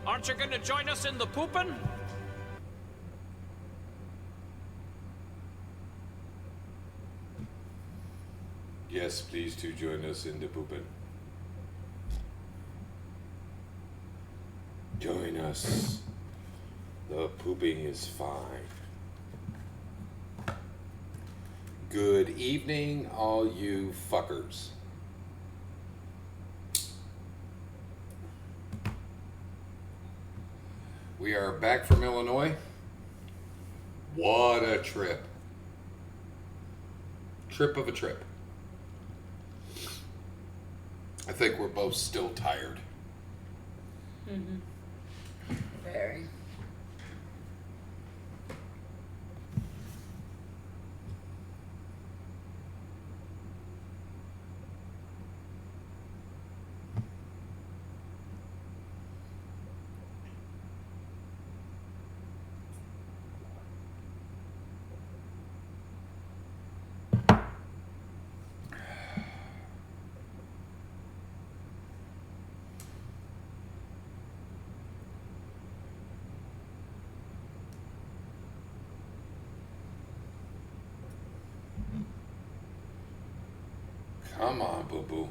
Aren't you going to join us in the poopin'? Yes, please do join us in the poopin'. Join us. The pooping is fine. Good evening, all you fuckers. We are back from Illinois. What a trip. Trip of a trip. I think we're both still tired. Mm-hmm. Very. Come on, boo-boo.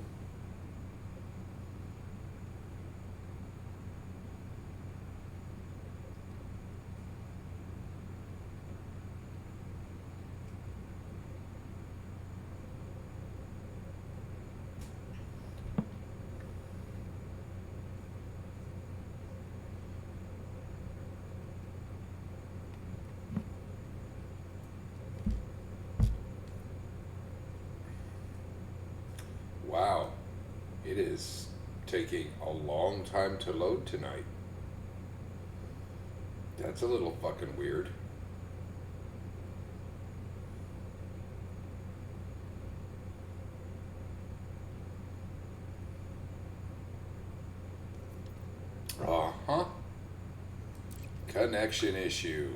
Wow, it is taking a long time to load tonight. That's a little fucking weird. Uh-huh. Connection issue.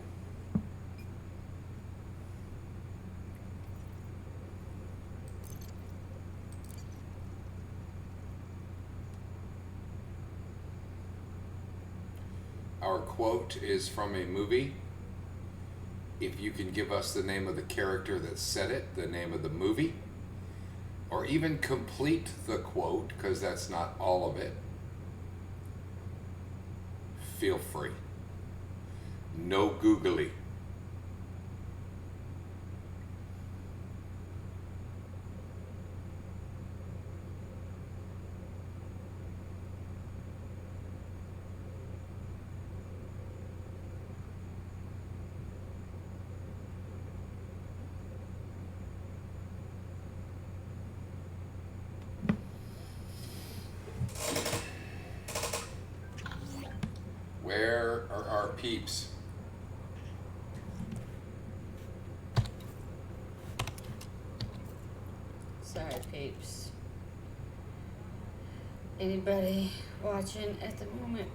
Our quote is from a movie. If you can give us the name of the character that said it, the name of the movie, or even complete the quote, because that's not all of it, feel free. No googly. Where are our peeps? Sorry, peeps. Anybody watching at the moment?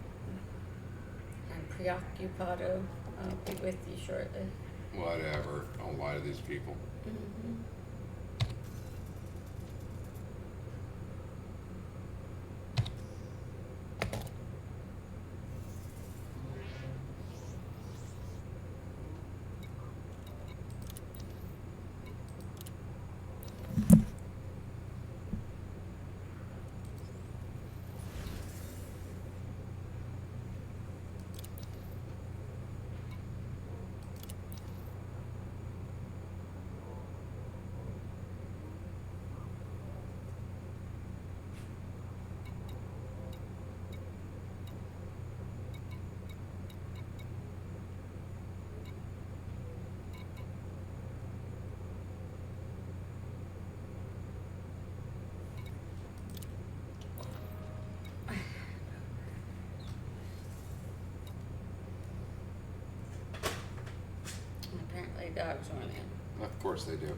I'm preoccupado. I'll be with you shortly. Whatever. Don't lie to these people. Mm-hmm. Apparently dogs went in. Of course they do.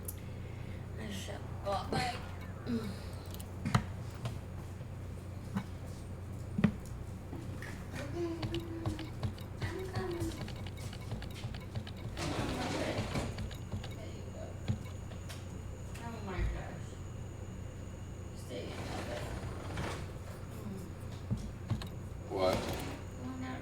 I shut up. Like, I'm coming. Oh my gosh. Stay in there. What? Going out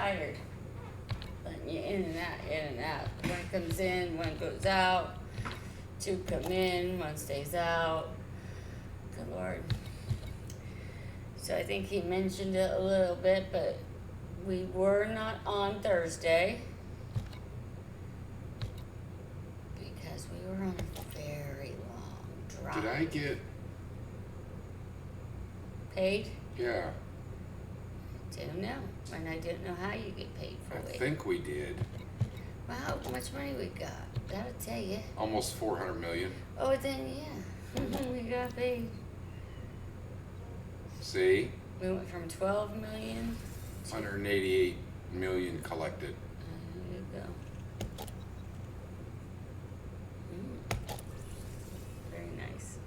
tired. Letting you in and out, in and out. One comes in, one goes out. Two come in, one stays out. Good Lord. So I think he mentioned it a little bit, but we were not on Thursday because we were on a very long drive. Did I get? Paid? Yeah, Didn't know. And I didn't know how you get paid for I it. think we did. Wow, how much money we got? That'll tell you. Almost 400 million. Oh, then yeah, we got paid. See, We went from 12 million. 188 million collected. There you go. Very nice.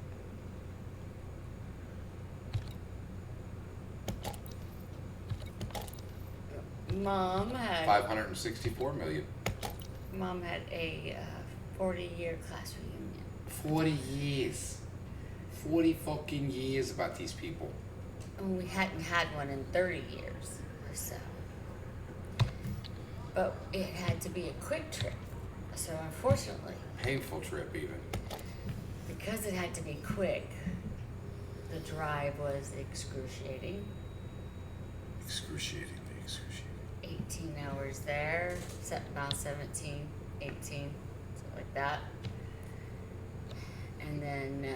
Mom had 564 million. a 40-year class reunion. 40 years. 40 fucking years about these people. And we hadn't had one in 30 years or so. But it had to be a quick trip. So unfortunately, Painful trip, even. because it had to be quick, the drive was excruciating. Excruciatingly excruciating. 18 hours there, about 17, 18, something like that. And then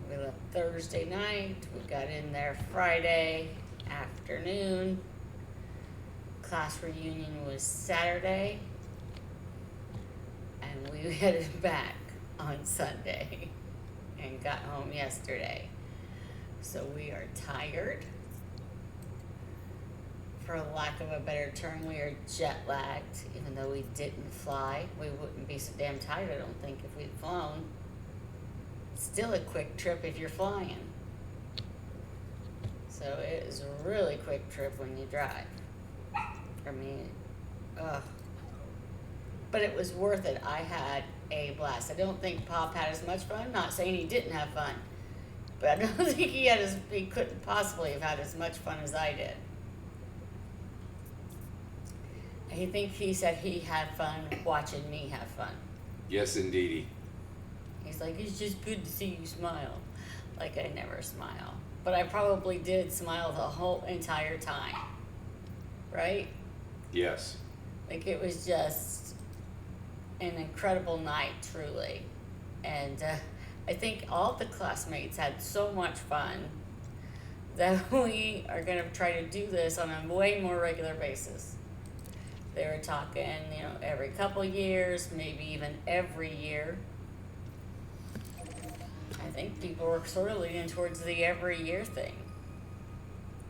we left Thursday night. We got in there Friday afternoon. Class reunion was Saturday. And we headed back on Sunday and got home yesterday. So we are tired. For lack of a better term, we are jet lagged. Even though we didn't fly, we wouldn't be so damn tired, I don't think, if we'd flown. Still a quick trip if you're flying. So it is a really quick trip when you drive. I mean, ugh. But it was worth it. I had a blast. I don't think Pop had as much fun. Not saying he didn't have fun, but I don't think he couldn't possibly have had as much fun as I did. I think he said he had fun watching me have fun. Yes, indeedy. He's like, it's just good to see you smile. Like I never smile. But I probably did smile the whole entire time. Right? Yes. Like it was just an incredible night, truly. And I think all the classmates had so much fun that we are going to try to do this on a way more regular basis. They were talking, every couple years, maybe even every year. I think people were sort of leaning towards the every year thing.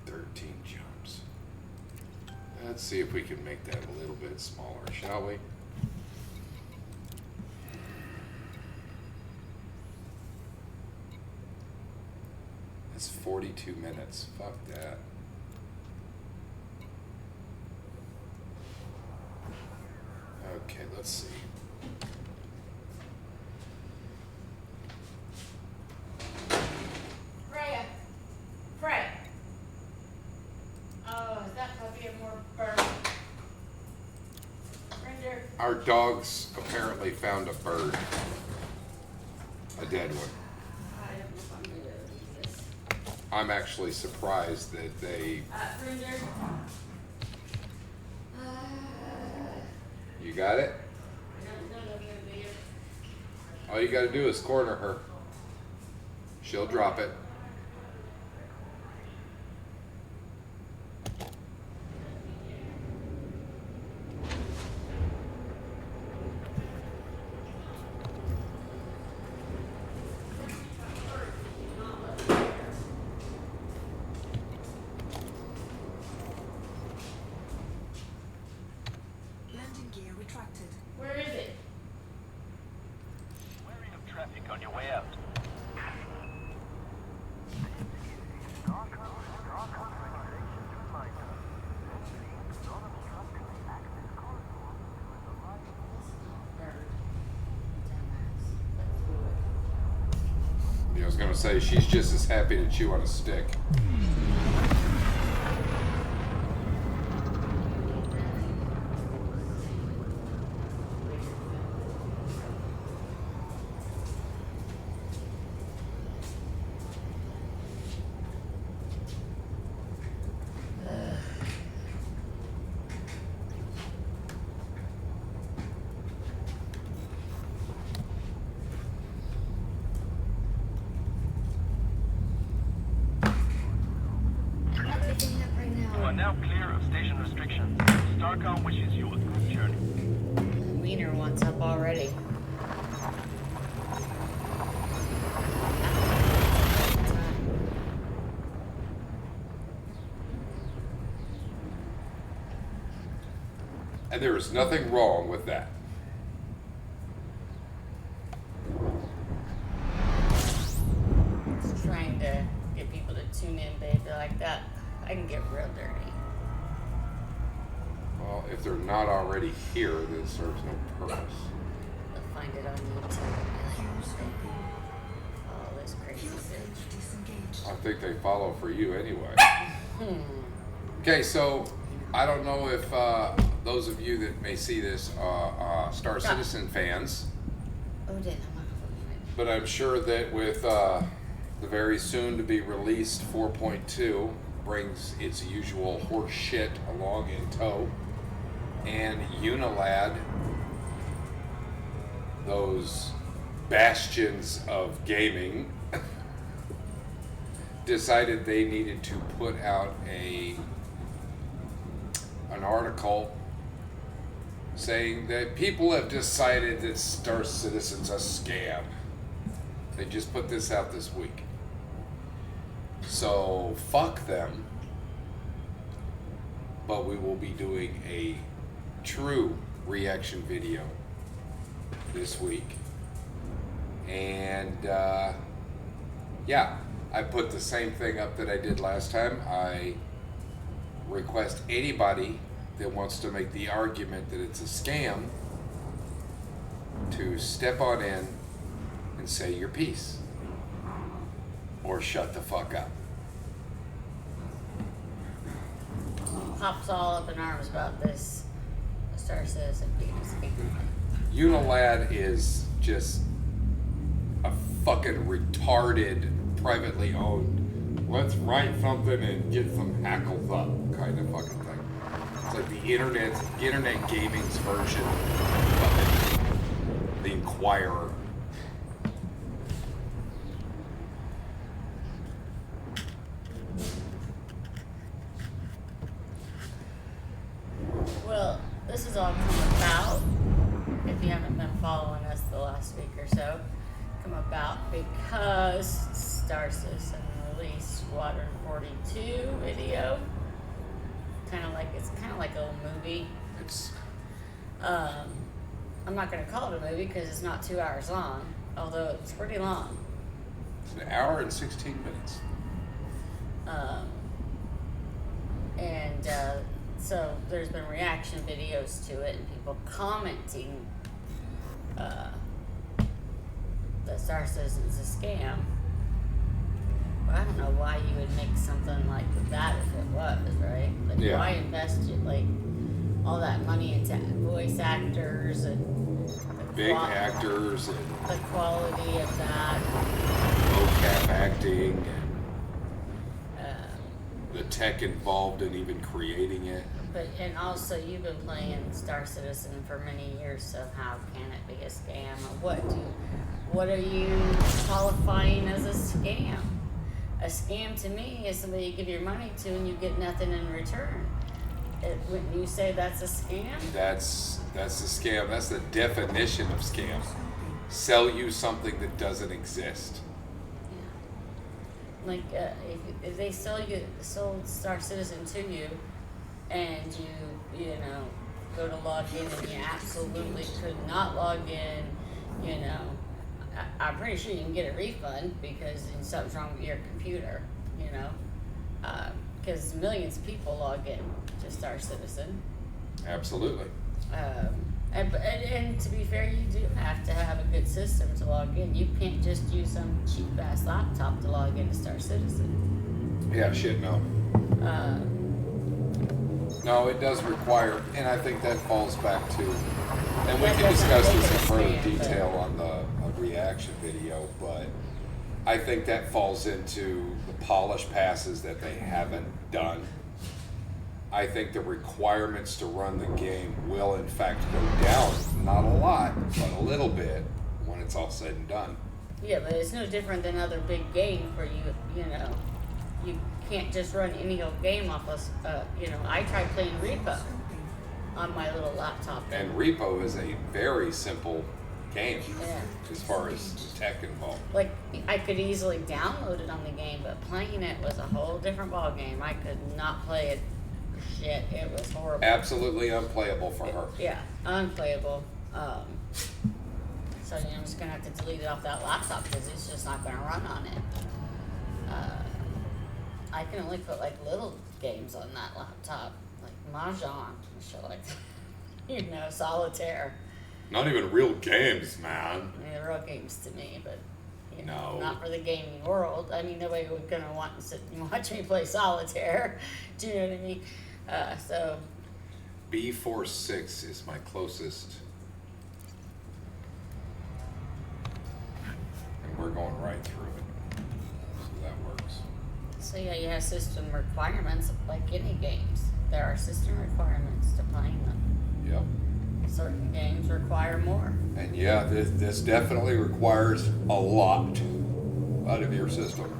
13 jumps. Let's see if we can make that a little bit smaller, shall we? It's 42 minutes. Fuck that. Okay, let's see. Freya. Oh, is that puppy a more bird? Render. Our dogs apparently found a bird. A dead one. I don't know if I'm gonna leave this. I'm actually surprised that they... Render. You got it? I don't know if I'm gonna be here. All you gotta do is corner her. She'll drop it. Landing gear retracted. Where is it? Wary of traffic on your way out. was gonna say, she's just as happy to chew on a stick. Not picking up right You are now. now clear of station restrictions. Starcom wishes you a good journey. Wiener wants up already. And there is nothing wrong with that. Just trying to get people to tune in, baby, like that. I can get real dirty. Well, if they're not already here, then it serves no purpose. They'll find it on YouTube. Use open. Oh, this crazy Fuel bitch. stage disengaged. I think they follow for you anyway. Hmm. Okay, so I don't know if those of you that may see this Star Citizen fans, Oh, damn, I'm not gonna but I'm sure that with the very soon to be released 4.2 brings its usual horse shit along in tow, and Unilad, those bastions of gaming, decided they needed to put out an article saying that people have decided that Star Citizen's a scam. They just put this out this week. So fuck them. But we will be doing a true reaction video this week. And yeah, I put the same thing up that I did last time. I request anybody that wants to make the argument that it's a scam to step on in and say your piece. Or shut the fuck up. Pop's all up in arms about this. Star Citizen being a speaker. Unilad is just a fucking retarded, privately owned, let's write something and get some hackles up kind of fucking thing. It's like the internet gaming's version of it. The Inquirer. Well, this has all come about, if you haven't been following us the last week or so, come about because Star Citizen released Squadron 42 video. It's kind of like a movie. It's I'm not going to call it a movie because it's not 2 hours long, although it's pretty long. an hour and 16 minutes. So there's been reaction videos to it and people commenting that Star Citizen's a scam. But I don't know why you would make something like that if it was, right? Like, Yeah. why invest all that money into voice actors and Big actors and the quality of that? mocap acting and Um, the tech involved in even creating it. and also you've been playing Star Citizen for many years, so how can it be a scam? Or what are you qualifying as a scam? A scam to me is somebody you give your money to and you get nothing in return. Wouldn't you say that's a scam? That's the scam. That's the definition of scam. Sell you something that doesn't exist. Yeah. Like if they sold Star Citizen to you, and you go to log in and you absolutely could not log in, I'm pretty sure you can get a refund because something's wrong with your computer, because millions of people log in to Star Citizen. Absolutely. And to be fair, you do have to have a good system to log in. You can't just use some cheap ass laptop to log into Star Citizen. Yeah, shit, no. Uh, No, it does require, and I think that falls back to, and we That can doesn't discuss make this in it further stand, but- detail on the reaction video, but I think that falls into the polish passes that they haven't done. I think the requirements to run the game will in fact go down, not a lot, but a little bit when it's all said and done. yeah, but it's no different than other big games where you know, you can't just run any old game off of, you know, I tried playing Repo on my little laptop. And Repo is a very simple game Yeah. as far as the tech involved. Like, I could easily download it on the game, but playing it was a whole different ball game. I could not play it. Shit, it was horrible. Absolutely unplayable for her. Yeah, unplayable. So I'm just gonna have to delete it off that laptop because it's just not gonna run on it. I can only put like little games on that laptop, like Mahjong and shit like that. You know, solitaire. Not even real games, man. I mean, they're real games to me, but you know, No. not for the gaming world. I mean, nobody would gonna want to sit and watch me play solitaire. Do you know what I mean? So B46 is my closest. And we're going right through it. So that works. So yeah, you have system requirements like any games. There are system requirements to playing them. Yep. Certain games require more. And yeah, this definitely requires a lot out of your system.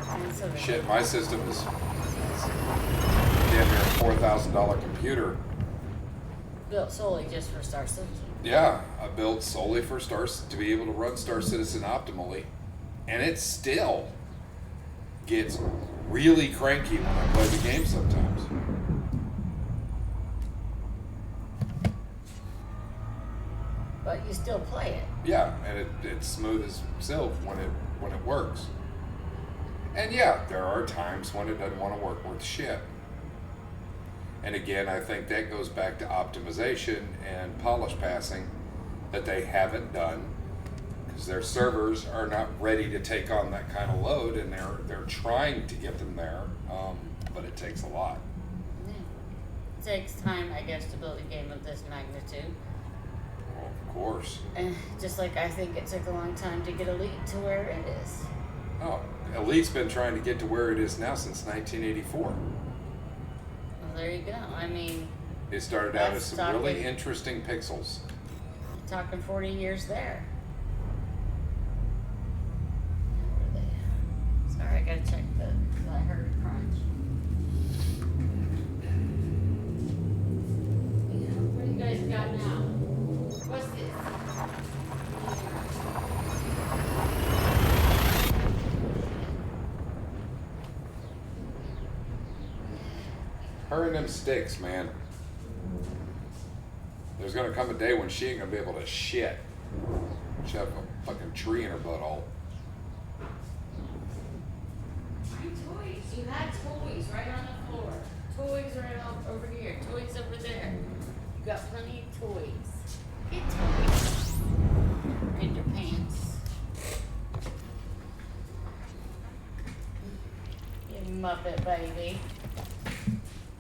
And so the Shit, my system is damn near a $4,000 computer. built solely just for Star Citizen. Yeah, I built solely for to be able to run Star Citizen optimally. And it still gets really cranky when I play the game sometimes. But you still play it. Yeah, and it's smooth as silk when it works. And yeah, there are times when it doesn't want to work worth shit. And again, I think that goes back to optimization and polish passing that they haven't done because their servers are not ready to take on that kind of load, and they're trying to get them there, but it takes a lot. Yeah. It takes time, I guess, to build a game of this magnitude. Well, of course. And just like I think it took a long time to get Elite to where it is. Oh, Elite's been trying to get to where it is now since 1984. Well, there you go. I mean, It started out as That's some really talking- interesting pixels. talking 40 years there. Where are they at? Sorry, I gotta check I heard a crunch. Yeah, what do you guys got now? What's this? Her and them sticks, man. There's gonna come a day when she ain't gonna be able to shit. She'll have a fucking tree in her butthole. My toys. You had toys right on the floor. Toys right over here. Toys over there. You got plenty of toys. Get toys. In your pants. You Muppet baby.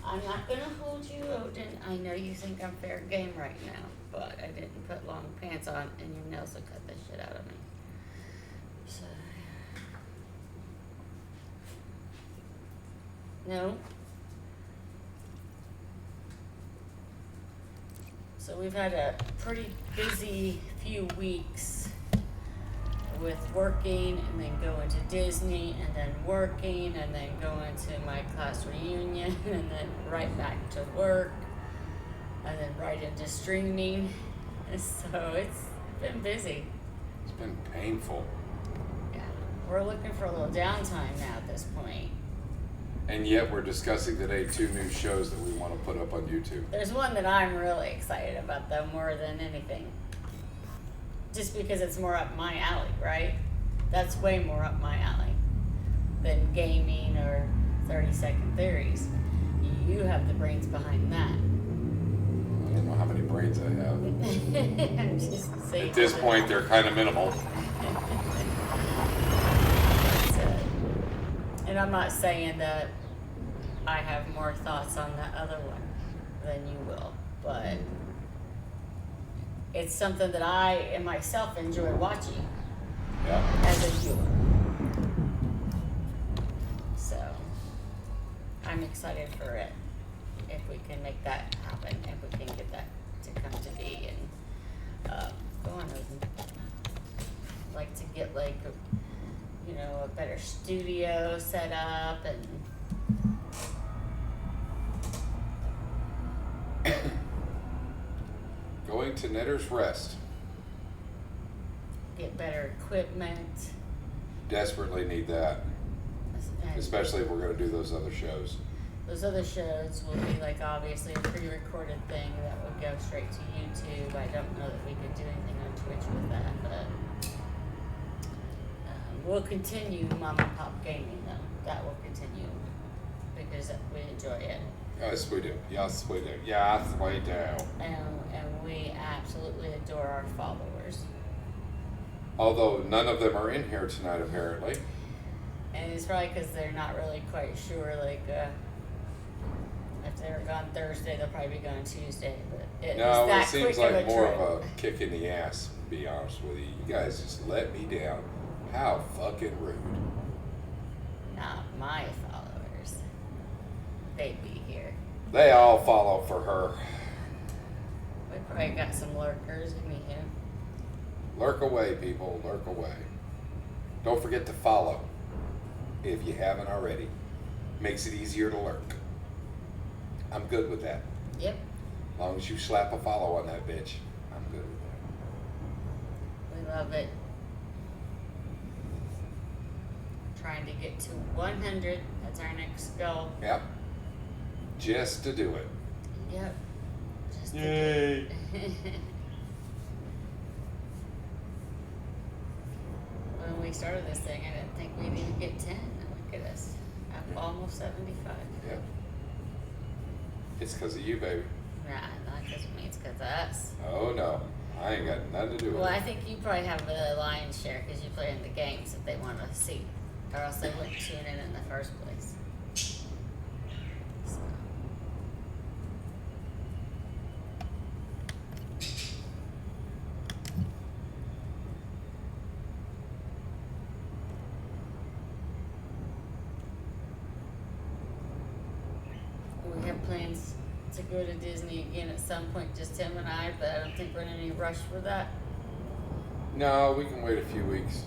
I'm not gonna hold you, Odin. I know you think I'm fair game right now, but I didn't put long pants on and your nails will cut the shit out of me. So. No. So we've had a pretty busy few weeks with working and then going to Disney and then working and then going to my class reunion and then right back to work and then right into streaming. So it's been busy. It's been painful. Yeah. We're looking for a little downtime now at this point. And yet we're discussing today 2 new shows that we want to put up on YouTube. There's one that I'm really excited about though more than anything. Just because it's more up my alley, right? That's way more up my alley than gaming or 30-second theories. You have the brains behind that. I don't know how many brains kids I have. I'm just saying. At this point, they're kind of minimal. And I'm not saying that I have more thoughts on the other one than you will, but it's something that I and myself enjoy watching Yeah. as a viewer. So I'm excited for it if we can make that happen, if we can get that to come to be and go on. I'd like to get like a better studio set up and Going to Netter's Rest. get better equipment. Desperately need that, And especially if we're going to do those other shows. those other shows will be like obviously a pre-recorded thing that would go straight to YouTube. I don't know that we could do anything on Twitch with that, but we'll continue mom and pop gaming though. That will continue because we enjoy it. Yes, we do. Yes, we do. Yes, we do. And we absolutely adore our followers. Although none of them are in here tonight, apparently. And it's probably because they're not really quite sure, like, if they were gone Thursday, they'll probably be gone Tuesday. But it's No, that it seems quick like of a more trip. of a kick in the ass, to be honest with you. You guys just let me down. How fucking rude. Not my followers. They'd be here. They all follow for her. We probably got some lurkers in here. Lurk away, people. Lurk away. Don't forget to follow if you haven't already. Makes it easier to lurk. I'm good with that. Yep. As long as you slap a follow on that bitch, I'm good with that. We love it. Trying to get to 100. That's our next goal. Yep. Just to do it. Yep. Just to Yay. do it. When we started this thing, I didn't think we'd even get 10. Look at us. I'm almost 75. Yep. It's because of you, baby. Nah, not because of me. It's because of us. Oh no. I ain't got nothing to do with Well, it. I think you probably have the lion's share because you play in the games that they want to see. Or else they wouldn't tune in the first place. So. We have plans to go to Disney again at some point, just Tim and I, but I don't think we're in any rush for that. No, we can wait a few weeks.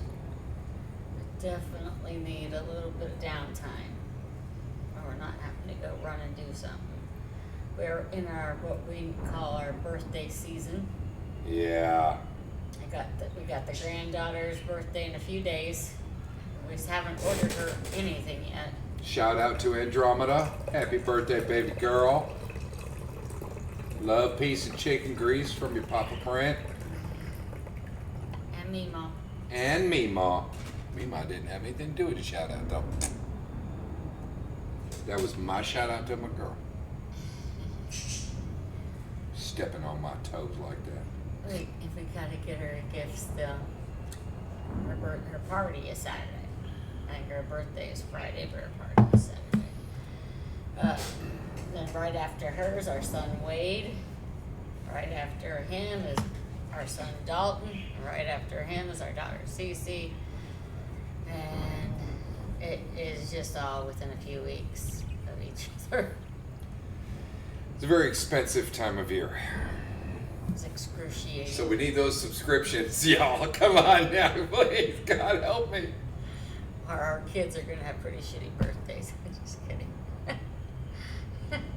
We definitely need a little bit of downtime, or we're not having to go run and do something. We're in our what we call our birthday season. Yeah. We got the granddaughter's birthday in a few days. We just haven't ordered her anything yet. Shout out to Andromeda. Happy birthday, baby girl. Love, peace, and chicken grease from your Papa Print. And me, Mom. And Meemaw. Meemaw didn't have anything to do with the shout out, though. That was my shout out to my girl. Stepping on my toes like that. If we gotta get her a gift still. Her party is Saturday. I think her birthday is Friday, but her party is Saturday. Then right after hers, our son Wade. Right after him is our son Dalton. Right after him is our daughter Cece. And it is just all within a few weeks of each other. It's a very expensive time of year. It's excruciating. So we need those subscriptions, y'all. Come on now, please. God help me. Our kids are gonna have pretty shitty birthdays. I'm just kidding.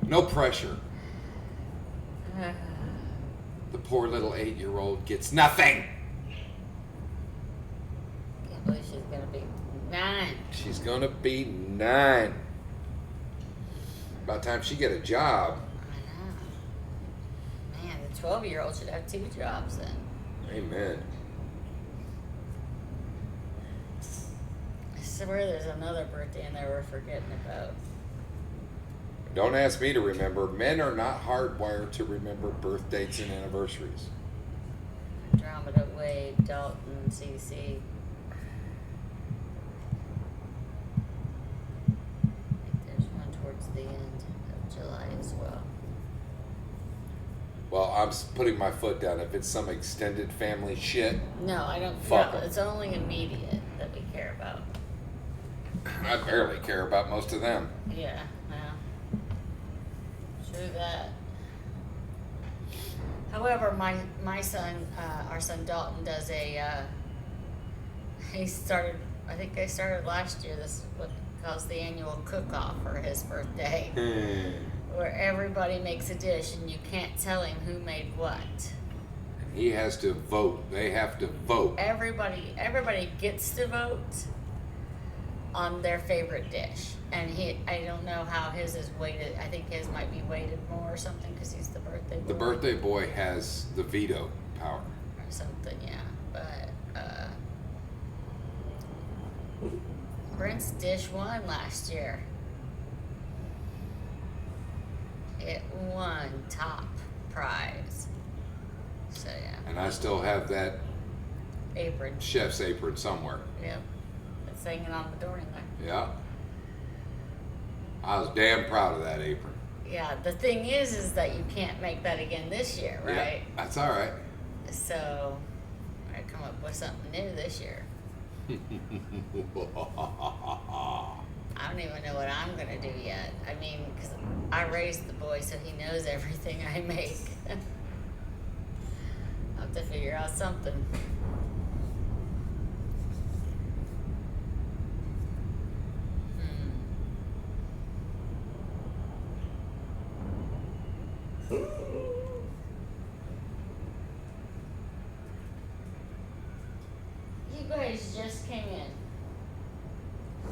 No pressure. The poor little 8-year-old gets nothing. Can't believe she's gonna be 9. She's gonna be 9. About time she get a job. I know. Man, the 12-year-old should have 2 jobs then. Amen. I swear there's another birthday in there we're forgetting about. Don't ask me to remember. Men are not hardwired to remember birth dates and anniversaries. Andromeda Wave, Dalton, CC. There's one towards the end of July as well. Well, I'm putting my foot down. If it's some extended family shit, No, I don't. Fuck No, 'em. it's only immediate that we care about. I barely care about most of them. Yeah, well, true that. However, my son, our son Dalton, does a. He started. I think they started last year. This is what calls the annual cook-off for his birthday, where everybody makes a dish and you can't tell him who made what. He has to vote. They have to vote. Everybody gets to vote on their favorite dish, and I don't know how his is weighted. I think his might be weighted more or something because he's the birthday boy. The birthday boy has the veto power. Or something, yeah. But Brent's dish won last year. It won top prize. So yeah. And I still have that Apron. chef's apron somewhere. Yep. It's hanging on the door in there. Yeah. I was damn proud of that apron. Yeah, the thing is that you can't make that again this year, right? Yeah, that's all right. So I come up with something new this year. I don't even know what I'm gonna do yet. I mean, because I raised the boy, so he knows everything I make. I'll have to figure out something. You guys just came in.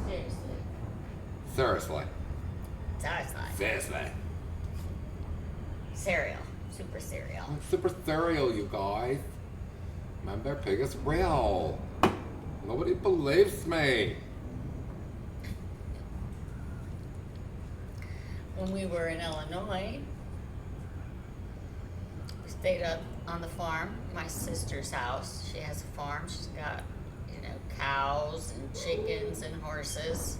Seriously. Thursday. Satisfied. Thursday. Cereal. Super cereal. I'm super cereal, you guys. Remember, pig is real. Nobody believes me. When we were in Illinois, we stayed up on the farm, my sister's house. She has a farm. She's got, cows and chickens and horses,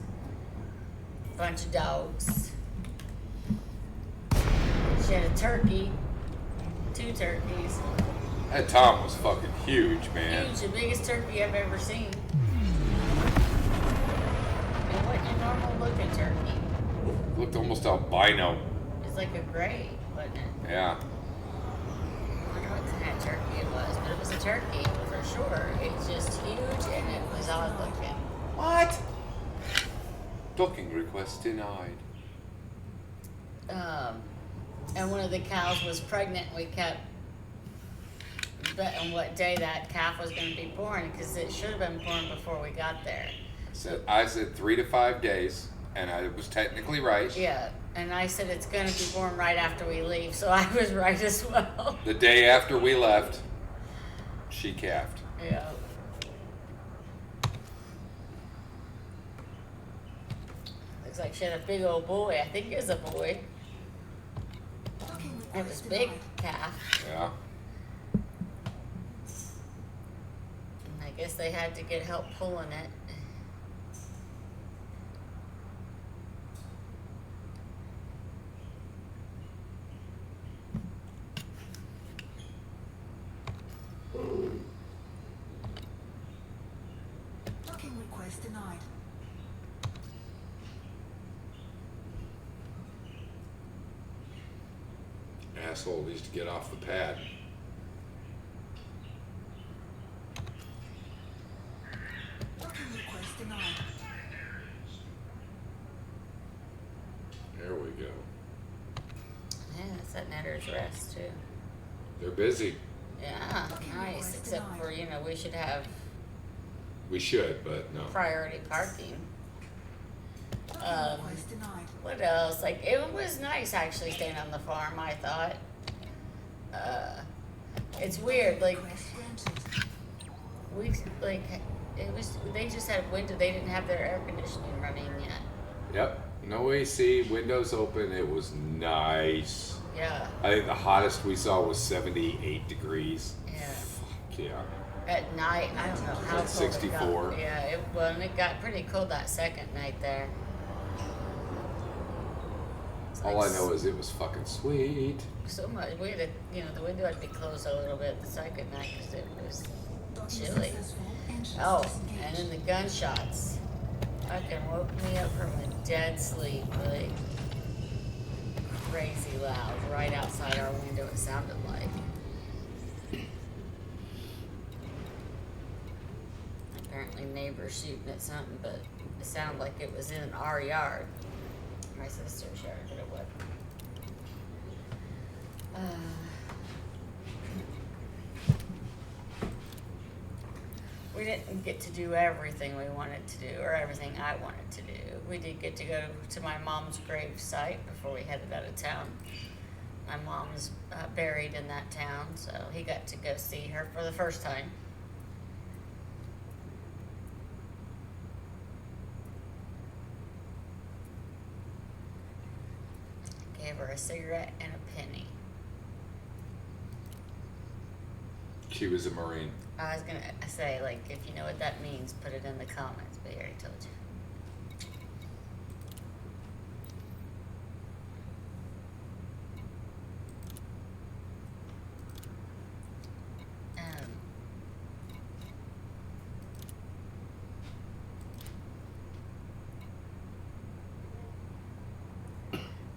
a bunch of dogs. She had a turkey, 2 turkeys. That Tom was fucking huge, man. Huge, the biggest turkey I've ever seen. It wasn't your normal looking turkey. Looked almost albino. It's like a gray, wasn't it? Yeah. I don't know what kind of turkey it was, but it was a turkey for sure. It's just huge and it was odd looking. What? Docking request denied. And one of the cows was pregnant. We kept betting what day that calf was going to be born because it should have been born before we got there. I said 3 to 5 days, and I was technically right. Yeah, and I said it's going to be born right after we leave, so I was right as well. The day after we left, she calved. Yeah. Looks like she had a big old boy. I think it was a boy. Docking It was request big denied. calf. Yeah. And I guess they had to get help pulling it. Docking request denied. Asshole needs to get off the pad. Docking request denied. There we go. Yeah, that's at Netter's Rest too. They're busy. Yeah, nice. Except for, we should have We should, but no. priority parking. Docking request denied. What else? Like, it was nice actually staying on the farm, I thought. It's weird, like, Request granted. they just had winter, they didn't have their air conditioning running yet. Yep. No AC, windows open. It was nice. Yeah. I think the hottest we saw was 78 degrees. Yeah. Fuck yeah. At night, I don't know how cold 64. it got. Yeah, and it got pretty cold that second night there. It's All like I know is it was fucking sweet. so much. We had to, the window had to be closed a little bit the second night because it was chilly. Oh, and then the gunshots fucking woke me up from a dead sleep, really crazy loud, right outside our window. It sounded like. Apparently, neighbors shooting at something, but it sounded like it was in our yard. My sister's yard, but it wasn't. We didn't get to do everything we wanted to do, or everything I wanted to do. We did get to go to my mom's grave site before we headed out of town. My mom's buried in that town, so he got to go see her for the first time. Gave her a cigarette and a penny. She was a Marine. I was gonna say, like, if you know what that means, put it in the comments, but I already told you.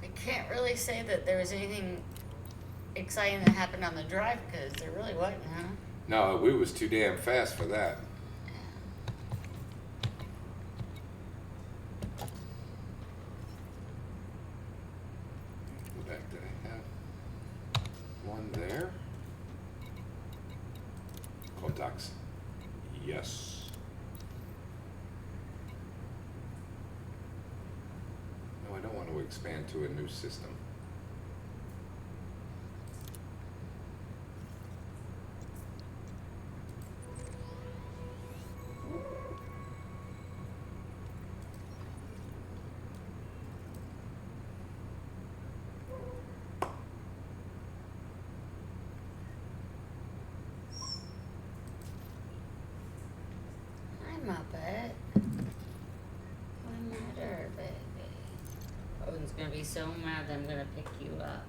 I can't really say that there was anything exciting that happened on the drive because there really wasn't, huh? No, we was too damn fast for that. Go back. Did I have one there? Contacts. Yes. No, I don't want to expand to a new system. Muppet. What matter, baby? Odin's gonna be so mad that I'm gonna pick you up.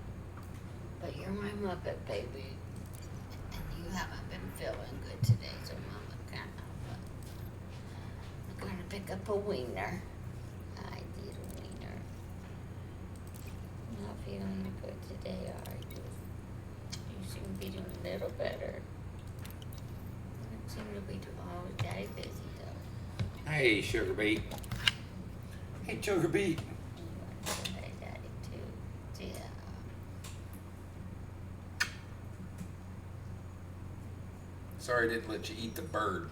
But you're my Muppet, baby. And you haven't been feeling good today, so Mama can't help it. I'm gonna pick up a wiener. I need a wiener. Not feeling good today, are you? You seem to be doing a little better. You don't seem to be doing all daddy busy. Hey, Sugar Beet. Hey, Sugar Beet. Hey, Daddy, too. Yeah. Sorry I didn't let you eat the bird.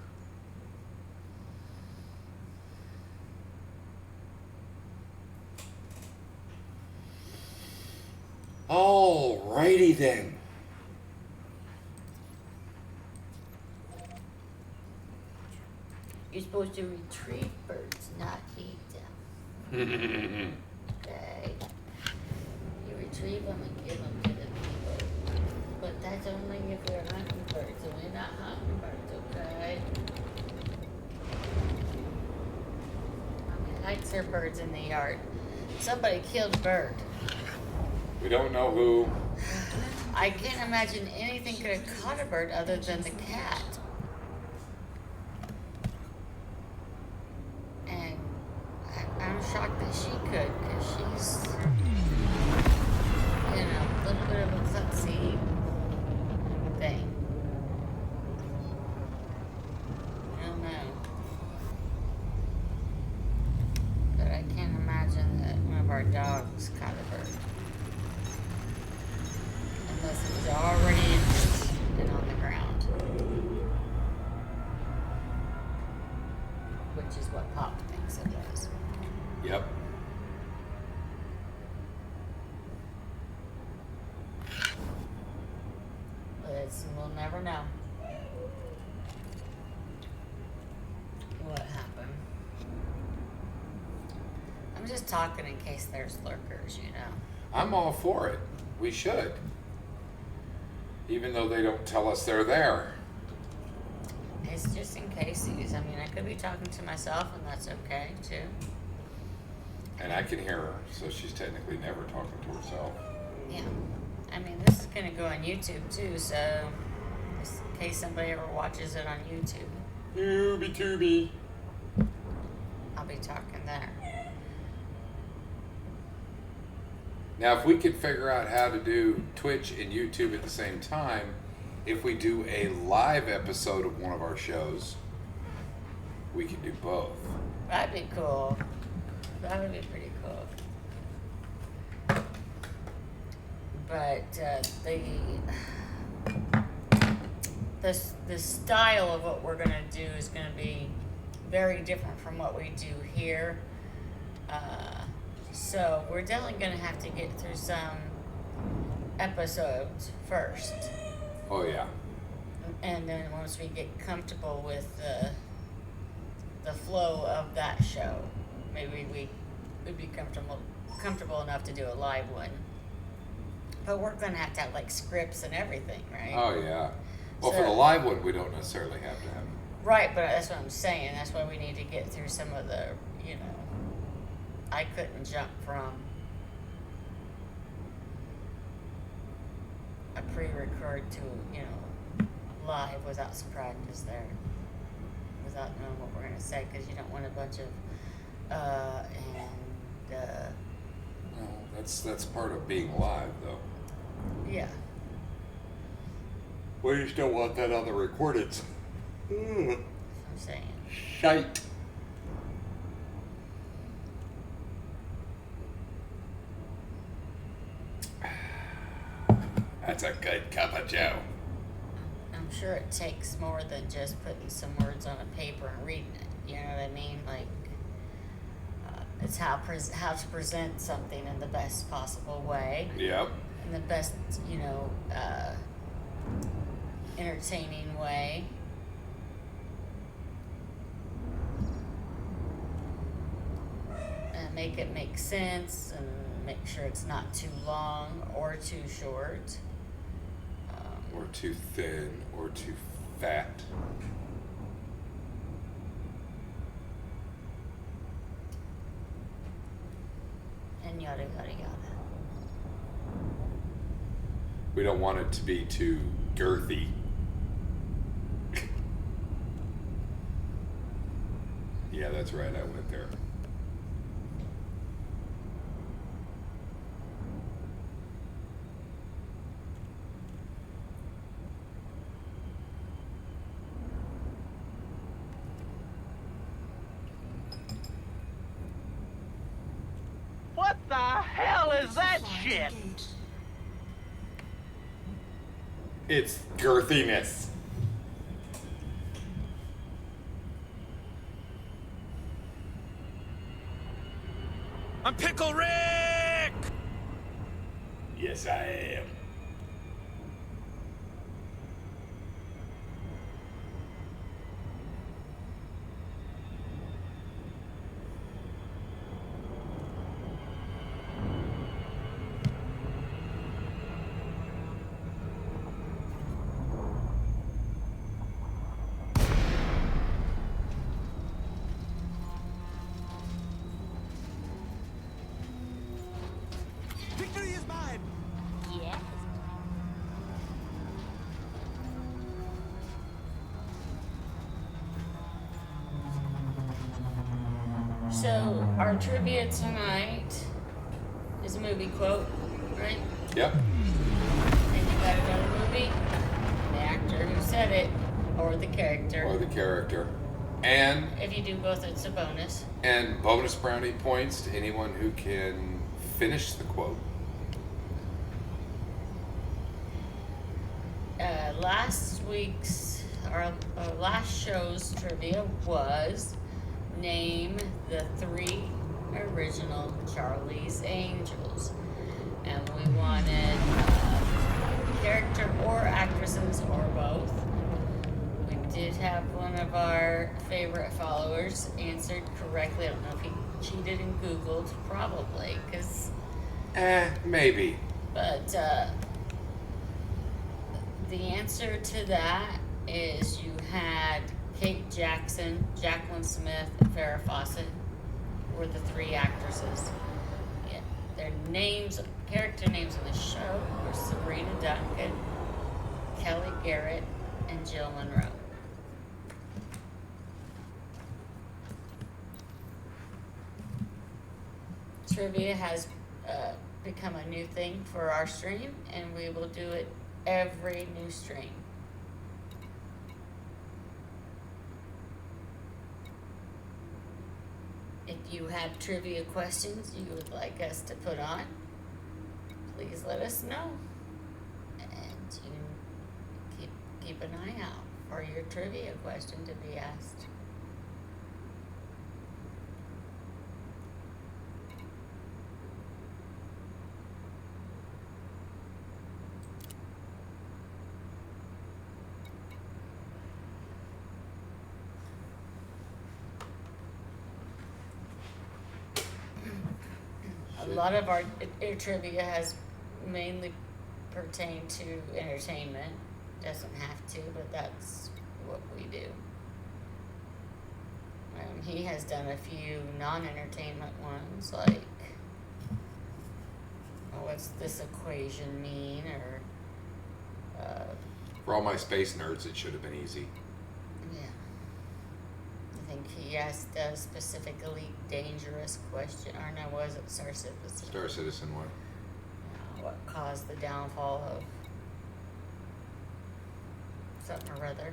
Alrighty then. You're supposed to retrieve birds, not eat them. Okay? You retrieve them and give them to the people. But that's only if we're hunting birds, and we're not hunting birds, okay? Mommy likes her birds in the yard. Somebody killed a bird. We don't know who. I can't imagine anything could have caught a bird other than the cat. And I'm shocked that she could, because she's, a little bit of a klutzy thing. I don't know. But I can't imagine that one of our dogs caught a bird. Unless it was already injured and on the ground. Which is what Pop thinks it was. Yep. But we'll never know what happened. I'm just talking in case there's lurkers, you know. I'm all for it. We should. Even though they don't tell us they're there. It's just in cases. I mean, I could be talking to myself, and that's okay too. And I can hear her, so she's technically never talking to herself. Yeah. I mean, this is gonna go on YouTube too, so just in case somebody ever watches it on YouTube, Tooby. I'll be talking there. Now, if we could figure out how to do Twitch and YouTube at the same time, if we do a live episode of one of our shows, we could do both. That'd be cool. That would be pretty cool. But the style of what we're gonna do is gonna be very different from what we do here. So we're definitely gonna have to get through some episodes first. Oh, yeah. And then once we get comfortable with the flow of that show, maybe we would be comfortable enough to do a live one. But we're gonna have to have like scripts and everything, right? Oh, yeah. Well, for So- the live one, we don't necessarily have to have. Right, but that's what I'm saying. That's why we need to get through some of the, you know, I couldn't jump from a pre-record to, you know, live without surprises there, without knowing what we're gonna say, because you don't want a bunch of No, that's part of being live, though. yeah. We just don't want that on the recorded. That's what I'm saying. Shite. That's a good cup of joe. I'm sure it takes more than just putting some words on a paper and reading it. You know what I mean? Like, it's how to present something in the best possible way, Yep. in the best, you know, entertaining way. And make it make sense, and make sure it's not too long or too short. Or too thin, or too fat. And yada yada yada. We don't want it to be too girthy. Yeah, that's right, I went there. What the hell is that Flight shit? engaged. It's girthiness. I'm Pickle Rick! Yes, I am. Victory is mine! Yes. So, our trivia tonight is a movie quote, right? Yep. And you gotta know the movie, the actor who said it, or the character. Or the character. And If you do both, it's a bonus. bonus brownie points to anyone who can finish the quote. Last week's, our last show's trivia was name the 3 original Charlie's Angels. And we wanted character or actresses or both. We did have one of our favorite followers answered correctly. I don't know if he cheated and Googled, probably, because, Maybe. but the answer to that is you had Kate Jackson, Jacqueline Smith, and Farrah Fawcett were the three actresses. Yeah, their names, character names in the show were Sabrina Duncan, Kelly Garrett, and Jill Monroe. Trivia has become a new thing for our stream, and we will do it every new stream. If you have trivia questions you would like us to put on, please let us know. And you keep an eye out for your trivia question to be asked. A lot of our trivia has mainly pertained to entertainment. Doesn't have to, but that's what we do. He has done a few non-entertainment ones, like, what's this equation mean, or, For all my space nerds, it should have been easy. yeah. I think he asked a specific Elite Dangerous question, or no, was it Star Citizen? Star Citizen one. What caused the downfall of something or other.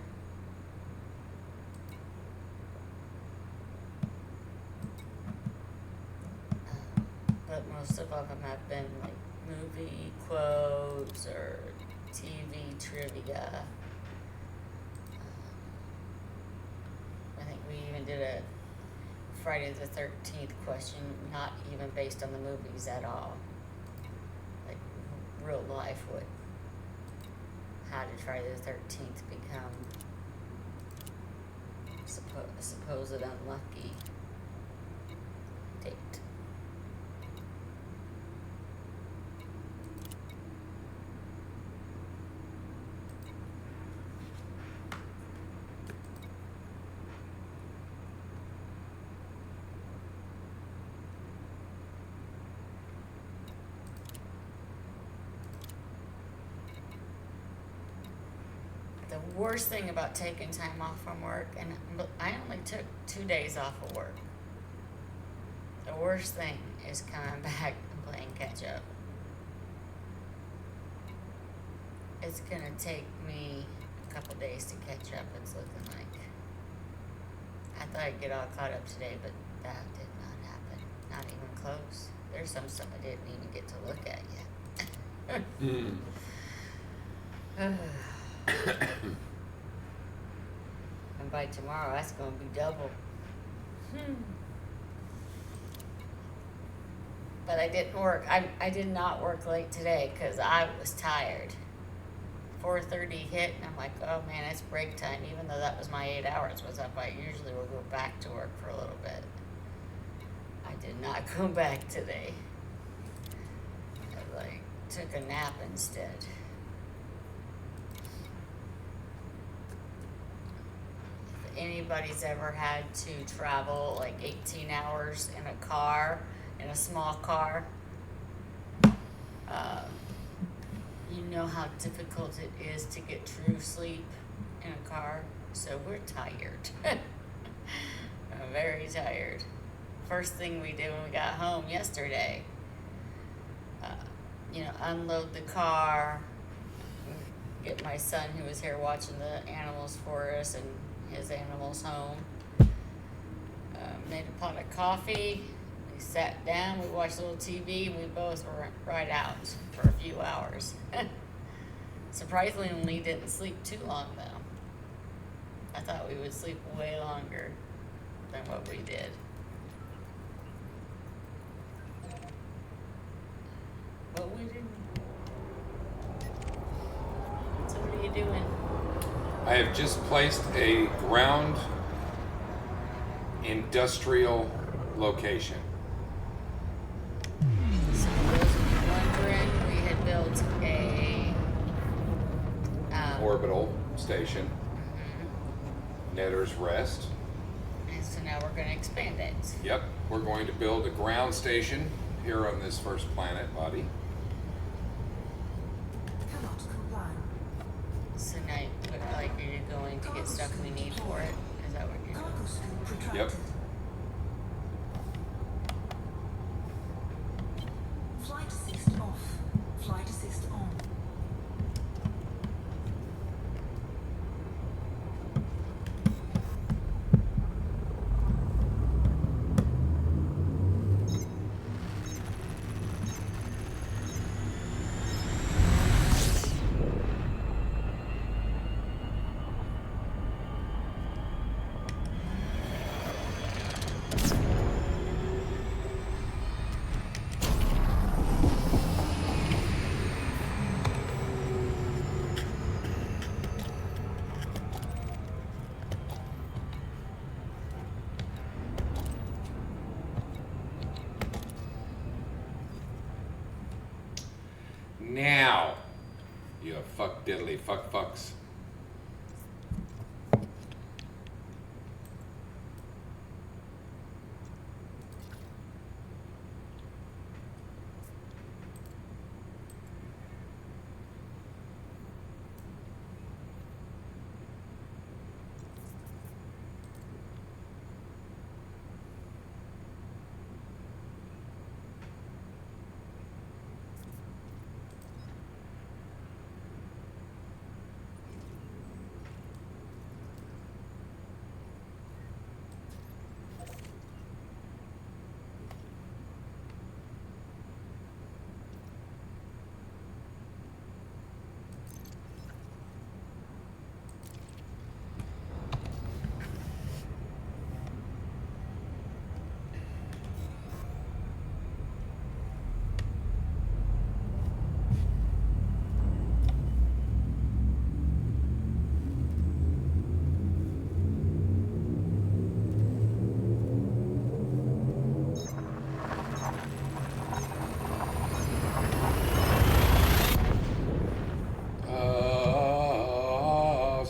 But most of them have been like movie quotes or TV trivia. I think we even did a Friday the 13th question, not even based on the movies at all. Like real life, how did Friday the 13th become supposed unlucky date? The worst thing about taking time off from work, and I only took 2 days off of work. The worst thing is coming back and playing catch up. It's gonna take me a couple days to catch up, it's looking like. I thought I'd get all caught up today, but that did not happen. Not even close. There's some stuff I didn't even get to look at yet. And by tomorrow, that's gonna be double. But I didn't work. I did not work late today because I was tired. 4:30 hit, and I'm like, oh man, it's break time. Even though that was my 8 hours was up, I usually will go back to work for a little bit. I did not go back today. I took a nap instead. Anybody's ever had to travel like 18 hours in a car, in a small car, you know how difficult it is to get true sleep in a car. So we're tired. I'm very tired. First thing we did when we got home yesterday, unload the car, get my son who was here watching the animals for us and his animals home, made a pot of coffee, we sat down, we watched a little TV, and we both were right out for a few hours. Surprisingly, didn't sleep too long though. I thought we would sleep way longer than what we did. But we didn't. So what are you doing? I have just placed a ground industrial location. So for those of you wondering, we had built a Orbital station. mhm. Netter's Rest. And so now we're going to expand it. Yep, we're going to build a ground station here on this first planet body. Cannot comply. So now, like, are you going to get stuff we need for it? Is that what you're doing? Cargo scoop retracted. Yep. Flight assist off. Flight assist on. Now, you fuck diddly fuck fucks.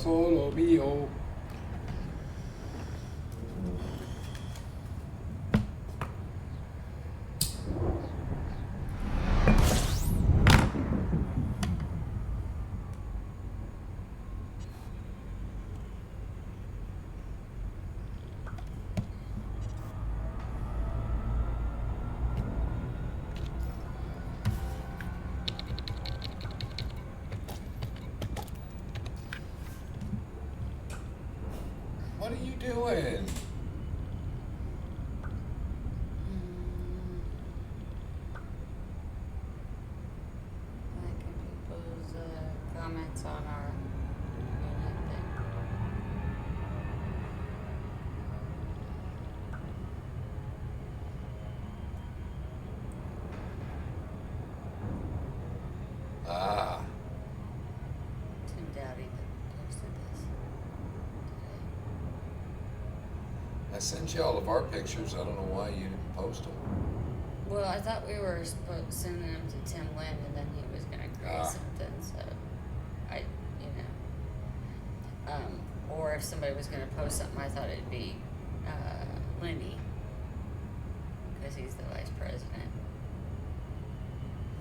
Solo mio. What are you doing? Liking people's comments on our unit thing. Ah, Tim Dowdy that posted this today. I sent you all of our pictures. I don't know why you didn't post them. Well, I thought we were sending them to Tim Lynn, and then he was gonna create Ah. something. So, or if somebody was gonna post something, I thought it'd be Lenny, because he's the vice president.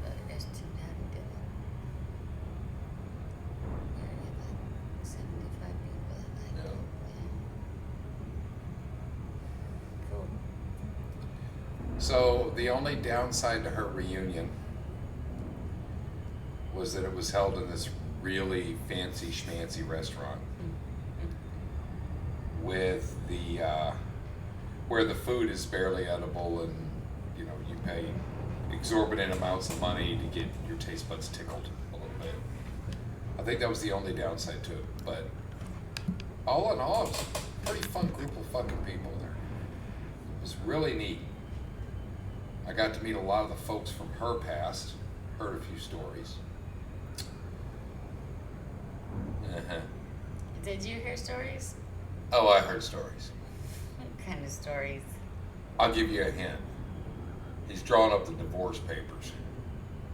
But I guess Tim Dowdy did it. We already have like 75 people that like Yeah. it. Yeah. Cool. So the only downside to her reunion was that it was held in this really fancy schmancy restaurant with the where the food is barely edible, and you know you pay exorbitant amounts of money to get your taste buds tickled a little bit. I think that was the only downside to it, but all in all, it was a pretty fun group of fucking people there. It was really neat. I got to meet a lot of the folks from her past, heard a few stories. Uh-huh. Did you hear stories? Oh, I heard stories. What kind of stories? I'll give you a hint. He's drawing up the divorce papers.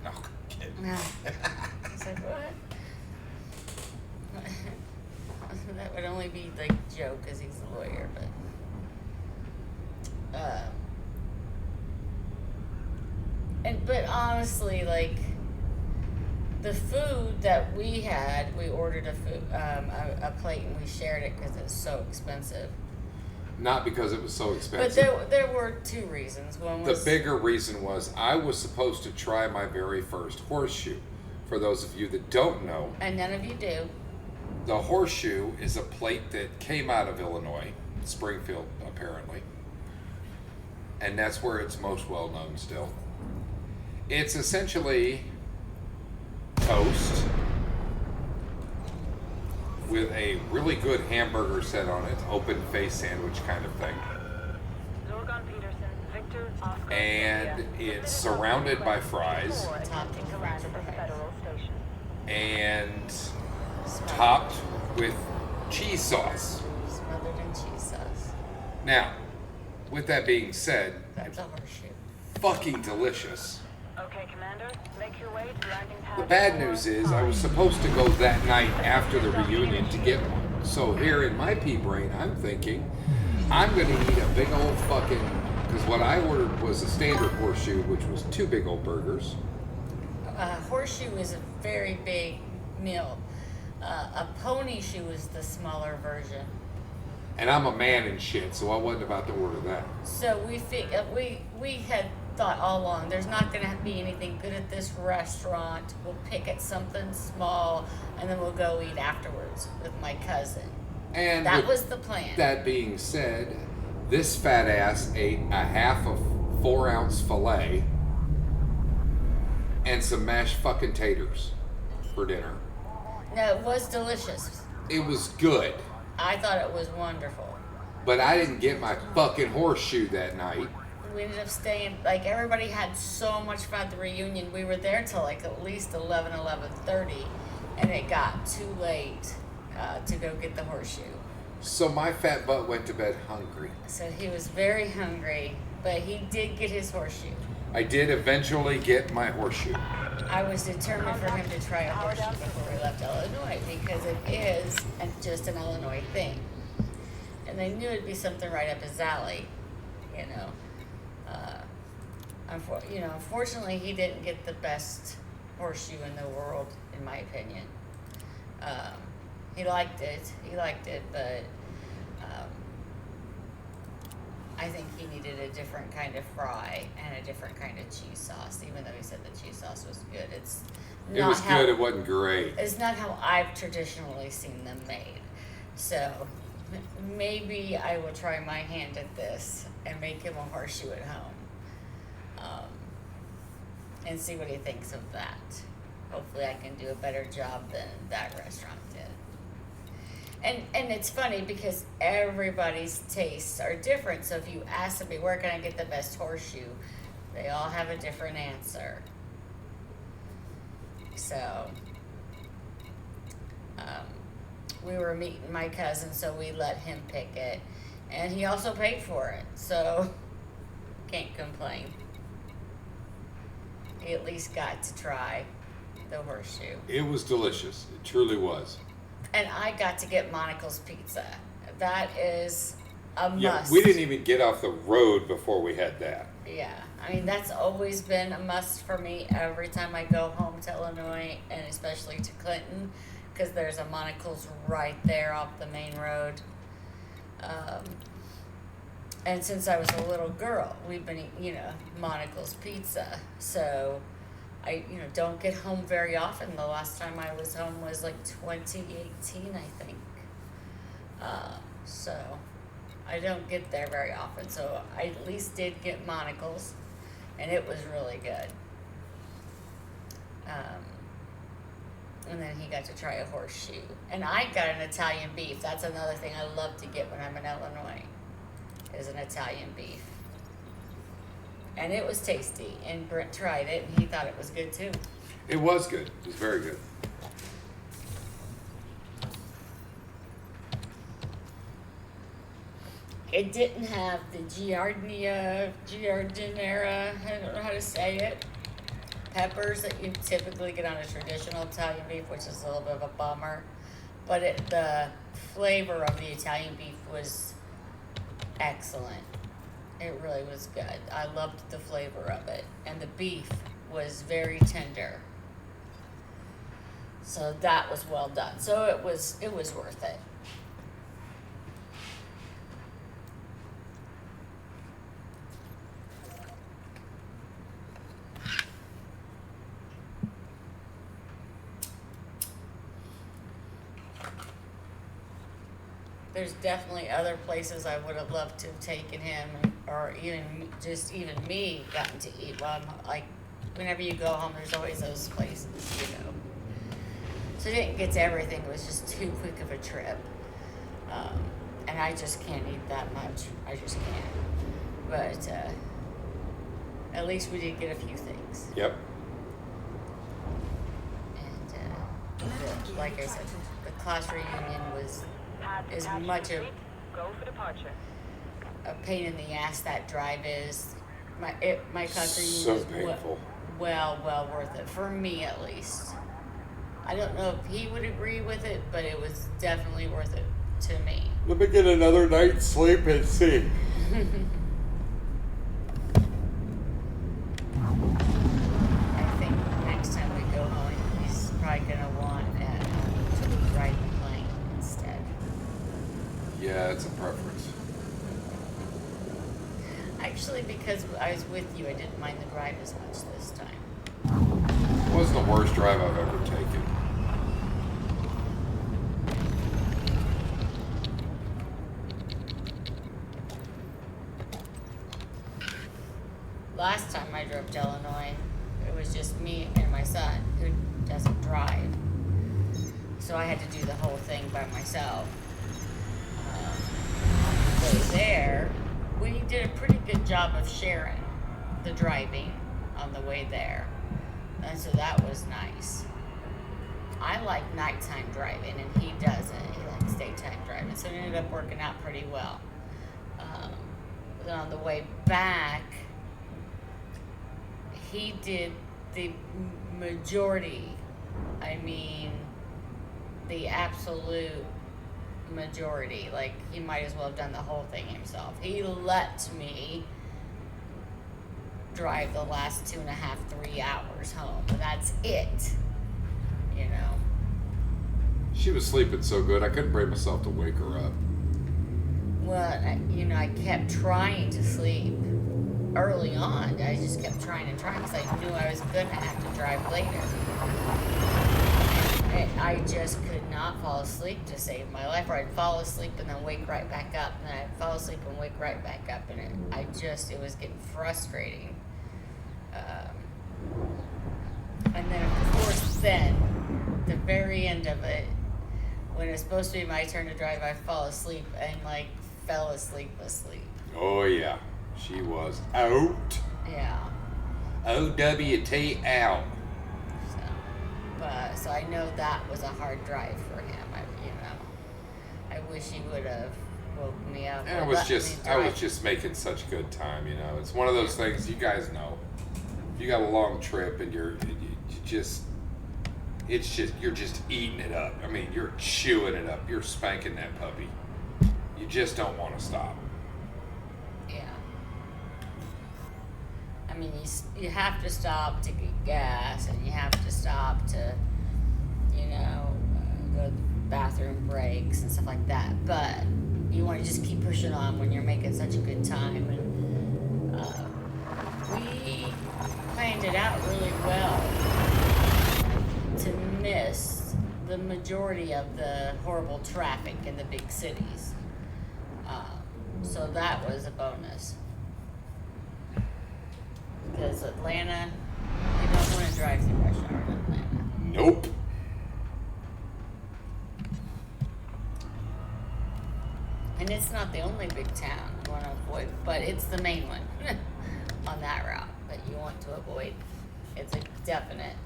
No, I'm kidding. No. I was like, what? That would only be like Joe because he's a lawyer, but. But honestly, like the food that we had, we ordered a plate and we shared it because it's so expensive. Not because it was so But expensive. there were two reasons. One The was bigger reason was I was supposed to try my very first horseshoe. For those of you that don't know, and none of you do. the horseshoe is a plate that came out of Illinois, Springfield apparently, and that's where it's most well known still. It's essentially toast with a really good hamburger set on it, open face sandwich kind of thing. Zorgon Peterson, Victor, Oscar, And India. it's surrounded by fries Topped in french Surrounded by fries. Federal Station. and topped with cheese sauce. Smothered in cheese sauce. Now, with that being said, That's a horseshoe. fucking delicious. Okay, Commander, make your way to landing pad. The bad news is I was supposed to go that night after the reunion to get one. So here in my pea brain, I'm thinking I'm going to eat a big old fucking, because what I ordered was a standard horseshoe, which was 2 big old burgers. A horseshoe is a very big meal. A pony shoe is the smaller version. And I'm a man and shit, so I wasn't about to order that. So we had thought all along there's not going to be anything good at this restaurant. We'll pick at something small and then we'll go eat afterwards with my cousin. And That with was the plan. that being said, this fat ass ate a half of 4-ounce filet and some mashed fucking taters for dinner. No, it was delicious. It was good, I thought it was wonderful. but I didn't get my fucking horseshoe that night. We ended up staying, like everybody had so much fun at the reunion. We were there till like at least 11:30, and it got too late to go get the horseshoe. So my fat butt went to bed hungry. So he was very hungry, but he did get his horseshoe. I did eventually get my horseshoe. I was determined for him to try a horseshoe before we left Illinois because it is just an Illinois thing. And they knew it'd be something right up his alley, you know. Unfortunately, he didn't get the best horseshoe in the world, in my opinion. He liked it, but I think he needed a different kind of fry and a different kind of cheese sauce, even though he said the cheese sauce was good. It was good, it wasn't great. It's not how I've traditionally seen them made. So maybe I will try my hand at this and make him a horseshoe at home. And see what he thinks of that. Hopefully I can do a better job than that restaurant did. And it's funny because everybody's tastes are different. So if you ask somebody, where can I get the best horseshoe? They all have a different answer. So, we were meeting my cousin, so we let him pick it. And he also paid for it, so can't complain. He at least got to try the horseshoe. It was delicious. It truly was. And I got to get Monocle's Pizza. That is a must. Yeah, we didn't even get off the road before we had that. Yeah, I mean, that's always been a must for me every time I go home to Illinois, and especially to Clinton, because there's a Monocle's right there off the main road. And since I was a little girl, we've been eating, Monocle's Pizza. So I, don't get home very often. The last time I was home was like 2018, I think. So I don't get there very often. So I at least did get Monocle's, and it was really good. And then he got to try a horseshoe. And I got an Italian beef. That's another thing I love to get when I'm in Illinois, is an Italian beef. And it was tasty. And Brent tried it, and he thought it was good too. It was good. It was very good. it didn't have the giardiniera, I don't know how to say it, peppers that you typically get on a traditional Italian beef, which is a little bit of a bummer. But the flavor of the Italian beef was excellent. It really was good. I loved the flavor of it. And the beef was very tender. So that was well done. So it was worth it. There's definitely other places I would have loved to have taken him, or even me gotten to eat. Well, I'm like, whenever you go home, there's always those places, you know. So I didn't get to everything. It was just too quick of a trip, and I just can't eat that much. I just can't. But at least we did get a few things. Yep. And like I said, the class reunion was Pad as detachment much complete. Go for departure. a pain in the ass that drive is. My class reunion So was painful. well worth it for me at least. I don't know if he would agree with it, but it was definitely worth it to me. Let me get another night's sleep and see. I think next time we go home, he's probably gonna want to ride the plane instead. Yeah, it's a preference. Actually, because I was with you, I didn't mind the drive as much this time. It wasn't the worst drive I've ever taken. Last time I drove to Illinois, it was just me and my son, who doesn't drive. So I had to do the whole thing by myself. So there, we did a pretty good job of sharing the driving on the way there. And so that was nice. I like nighttime driving, and he doesn't. He likes daytime driving. So it ended up working out pretty well. But then on the way back, he did the majority. I mean, the absolute majority. Like, he might as well have done the whole thing himself. He let me drive the last 2.5, 3 hours home. And that's it. You know? She was sleeping so good, I couldn't bring myself to wake her up. Well, I kept trying to sleep early on. I just kept trying because I knew I was going to have to drive later. And I just could not fall asleep to save my life, or I'd fall asleep and then wake right back up, and then I'd fall asleep and wake right back up, and it was getting frustrating. And then, of course, the very end of it, when it's supposed to be my turn to drive, I fall asleep and, fell asleep. Oh, yeah. She was out. Yeah. OWT out. So I know that was a hard drive for him. I wish he would have woke me up. And I was just making such good time, you know. It's one of those things you guys know. You got a long trip and you're just eating it up. I mean, you're chewing it up. You're spanking that puppy. You just don't want to stop. Yeah. I mean, you have to stop to get gas, and you have to stop to, go to the bathroom breaks and stuff like that. But you want to just keep pushing on when you're making such a good time. And we planned it out really well to miss the majority of the horrible traffic in the big cities. So that was a bonus. Because Atlanta, you don't want to drive through rush hour in Atlanta. Nope. And it's not the only big town you want to avoid, but it's the main one on that route that you want to avoid. It's a definite.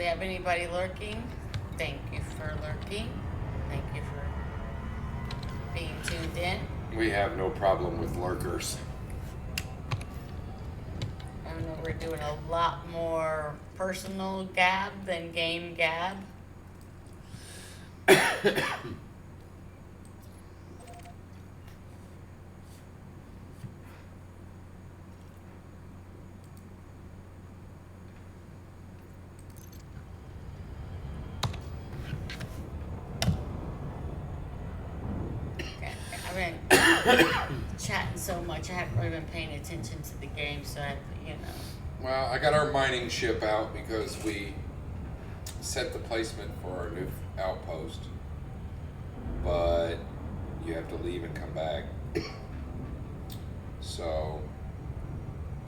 we have anybody lurking, thank you for lurking. Thank you for being tuned in. We have no problem with lurkers. I know we're doing a lot more personal gab than game gab. I've been chatting so much, I haven't really been paying attention to the game, so I, you know. Well, I got our mining ship out because we set the placement for our new outpost. But you have to leave and come back. So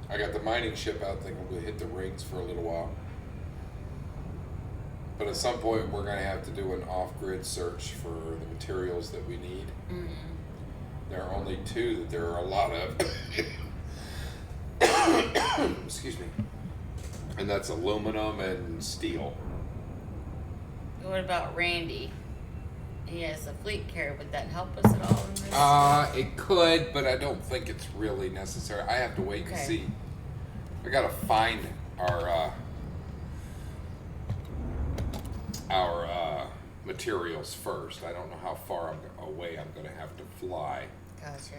I got the mining ship out thinking we'll hit the rings for a little while. But at some point we're going to have to do an off-grid search for the materials that we need. Mm-hmm. There are only two that there are a lot of. Excuse me. And that's aluminum and steel. What about Randy? He has a fleet carrier. Would that help us at all in this? It could, but I don't think it's really necessary. I have to wait and see. I gotta find our materials first. I don't know how far away I'm gonna have to fly Gotcha.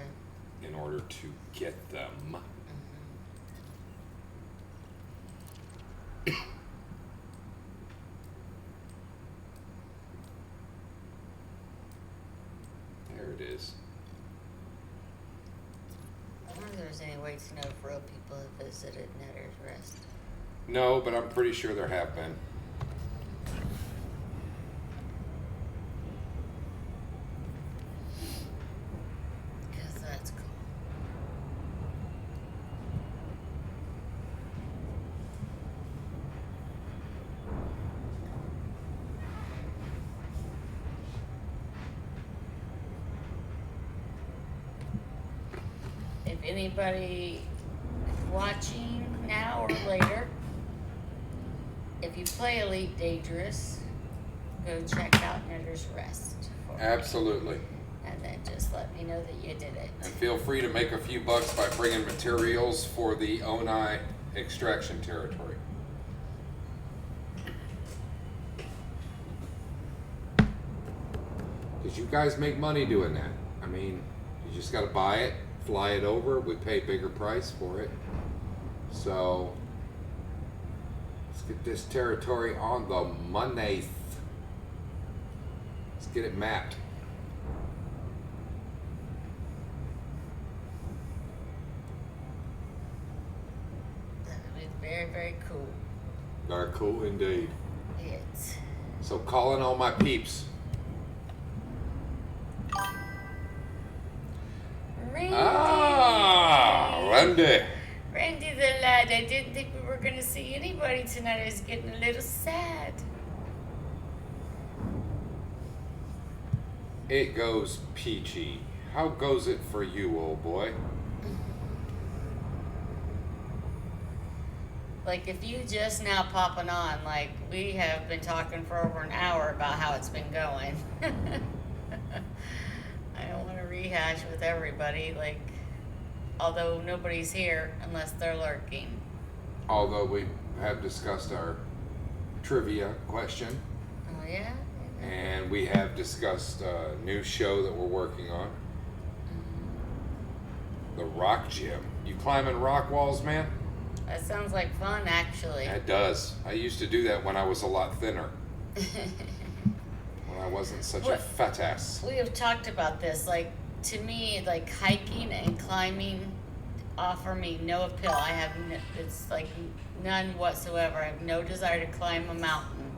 in order to get them. There it is. I wonder if there's any way to know if real people have visited Netter's Rest. No, but I'm pretty sure there have been. Because that's cool. If anybody is watching now or later, if you play Elite Dangerous, go check out Netter's Rest. For me. Absolutely. And then just let me know that you did it. And feel free to make a few bucks by bringing materials for the Onai extraction territory. Because you guys make money doing that. I mean, you just got to buy it, fly it over. We pay a bigger price for it. So, let's get this territory on the money. Let's get it mapped. That would be very, very cool. Very cool indeed. It's So calling all my peeps. Randy. Randy. Randy the lad. I didn't think we were going to see anybody tonight. I was getting a little sad. It goes peachy. How goes it for you, old boy? Like, if you just now popping on, like, we have been talking for over an hour about how it's been going. I don't want to rehash with everybody, like, although nobody's here unless they're lurking. Although we have discussed our trivia question, Oh, yeah? and we have discussed a new show that we're working on. The Rock Gym. You climbing rock walls, man? That sounds like fun, actually. It does. I used to do that when I was a lot thinner. When I wasn't such a What? fat ass. We have talked about this. Like, to me, like, hiking and climbing offer me no appeal. I have, it's like none whatsoever. I have no desire to climb a mountain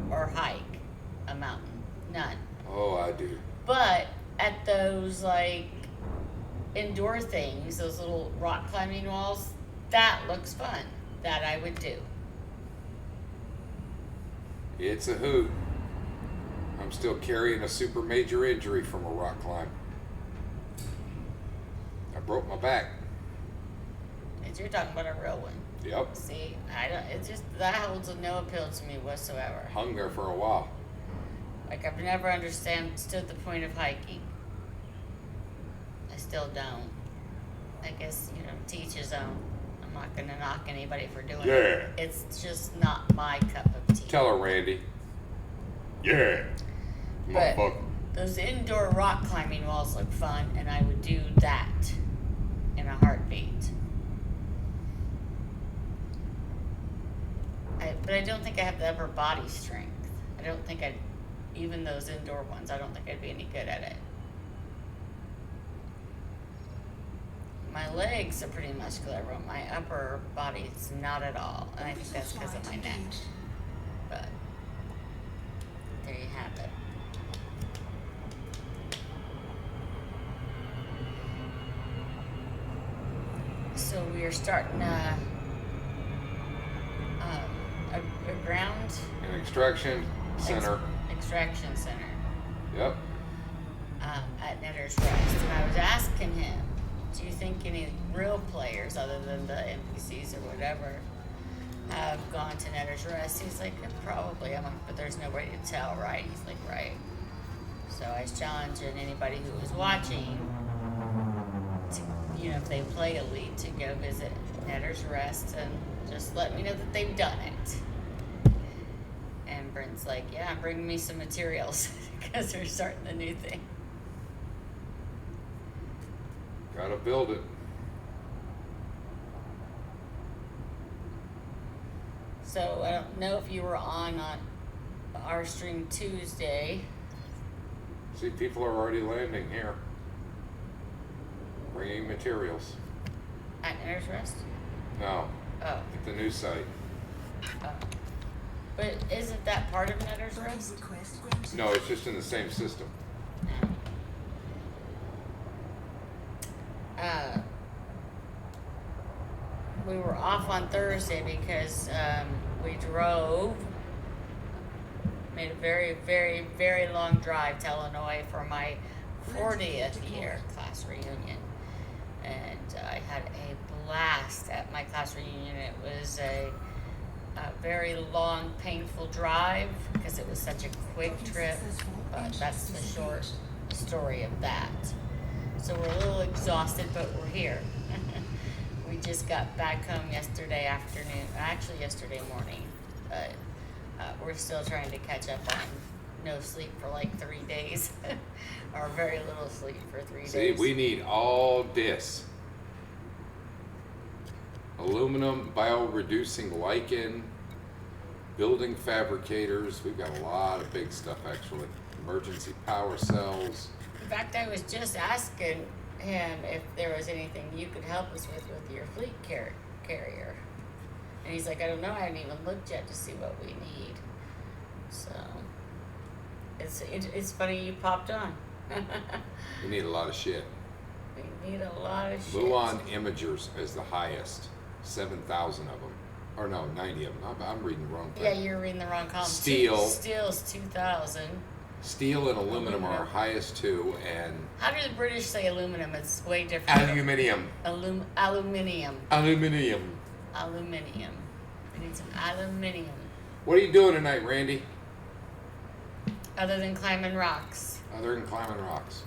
or hike a mountain. None. Oh, I do. But at those, like, indoor things, those little rock climbing walls, that looks fun. That I would do. It's a hoot. I'm still carrying a super major injury from a rock climb. I broke my back. And you're talking about a real one. Yep. See, I don't. It just that holds no appeal to me whatsoever. Hung there for a while. Like I've never understood the point of hiking. I still don't. I guess to each his own. I'm not gonna knock anybody for doing it. It's just not my cup of tea. Tell her, Randy. Yeah. But Motherfucker. those indoor rock climbing walls look fun, and I would do that in a heartbeat. But I don't think I have the upper body strength. I don't think even those indoor ones, I don't think I'd be any good at it. My legs are pretty muscular, but my upper body is not at all. And I think that's because of my neck. But there you have it. So we are starting a ground An extraction center. extraction center Yep. at Netter's Rest. And I was asking him, do you think any real players other than the NPCs or whatever have gone to Netter's Rest? He's like, probably. I'm like, but there's no way to tell, right? He's like, right. So I was challenging anybody who was watching to, if they play Elite, to go visit Netter's Rest and just let me know that they've done it. And Brent's like, yeah, bring me some materials because they're starting the new thing. Gotta build it. So I don't know if you were on our stream Tuesday. See, people are already landing here. Bringing materials. At Netter's Rest? No, Oh. at the new site. Oh. But isn't that part of Netter's Rest? Request granted. No, it's just in the same system. We were off on Thursday because we made a very, very, very long drive to Illinois for my 40th year class reunion. And I had a blast at my class reunion. It was a very long, painful drive because it was such a quick trip, but that's the short story of that. So we're a little exhausted, but we're here. We just got back home yesterday afternoon, actually yesterday morning, but we're still trying to catch up on no sleep for like 3 days, or very little sleep for 3 days. See, we need all this. Aluminum, bioreducing lichen, building fabricators. We've got a lot of big stuff actually. Emergency power cells. In fact, I was just asking him if there was anything you could help us with your fleet carrier. And he's like, I don't know, I haven't even looked yet to see what we need. So, it's funny you popped on. We need a lot of shit. We need a lot of shit. Muon Imagers is the highest. 7,000 of them. Or no, 90 of them. I'm reading the wrong thing. Yeah, you're reading the wrong column. Steel. Steel's 2,000. Steel and aluminum are our highest two, and How do the British say aluminum? It's way different. aluminium. Aluminium. Aluminium. Aluminium. We need some aluminium. What are you doing tonight, Randy? Other than climbing rocks. Other than climbing rocks.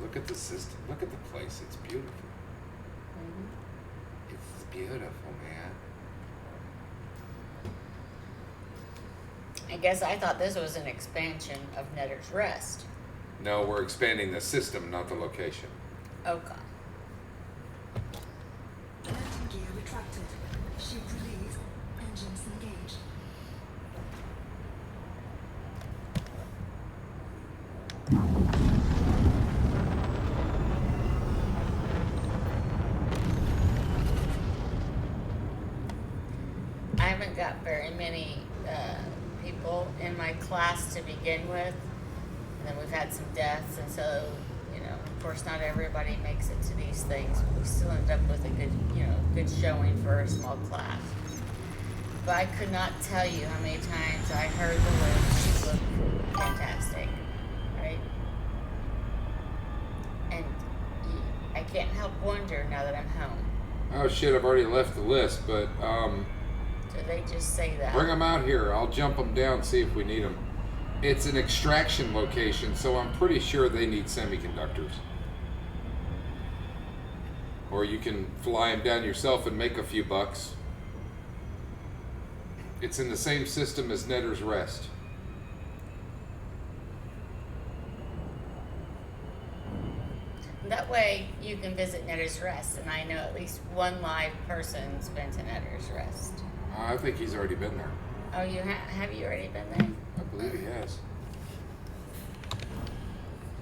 Look at the system. Look at the place. It's beautiful. It's beautiful, man. I guess I thought this was an expansion of Netter's Rest. No, we're expanding the system, not the location. Okay. Landing gear retracted. Ship released. Engines engaged. I haven't got very many people in my class to begin with. And then we've had some deaths, and so, of course not everybody makes it to these things. But we still end up with a good, good showing for a small class. But I could not tell you how many times I heard the words, "She looked fantastic," right? And I can't help wonder now that I'm home. Oh shit! I've already left the list, but So they just say that. bring them out here. I'll jump them down, see if we need them. It's an extraction location, so I'm pretty sure they need semiconductors. Or you can fly them down yourself and make a few bucks. It's in the same system as Netter's Rest. That way you can visit Netter's Rest, and I know at least one live person's been to Netter's Rest. I think he's already been there. Oh, you have you already been there? I believe he has.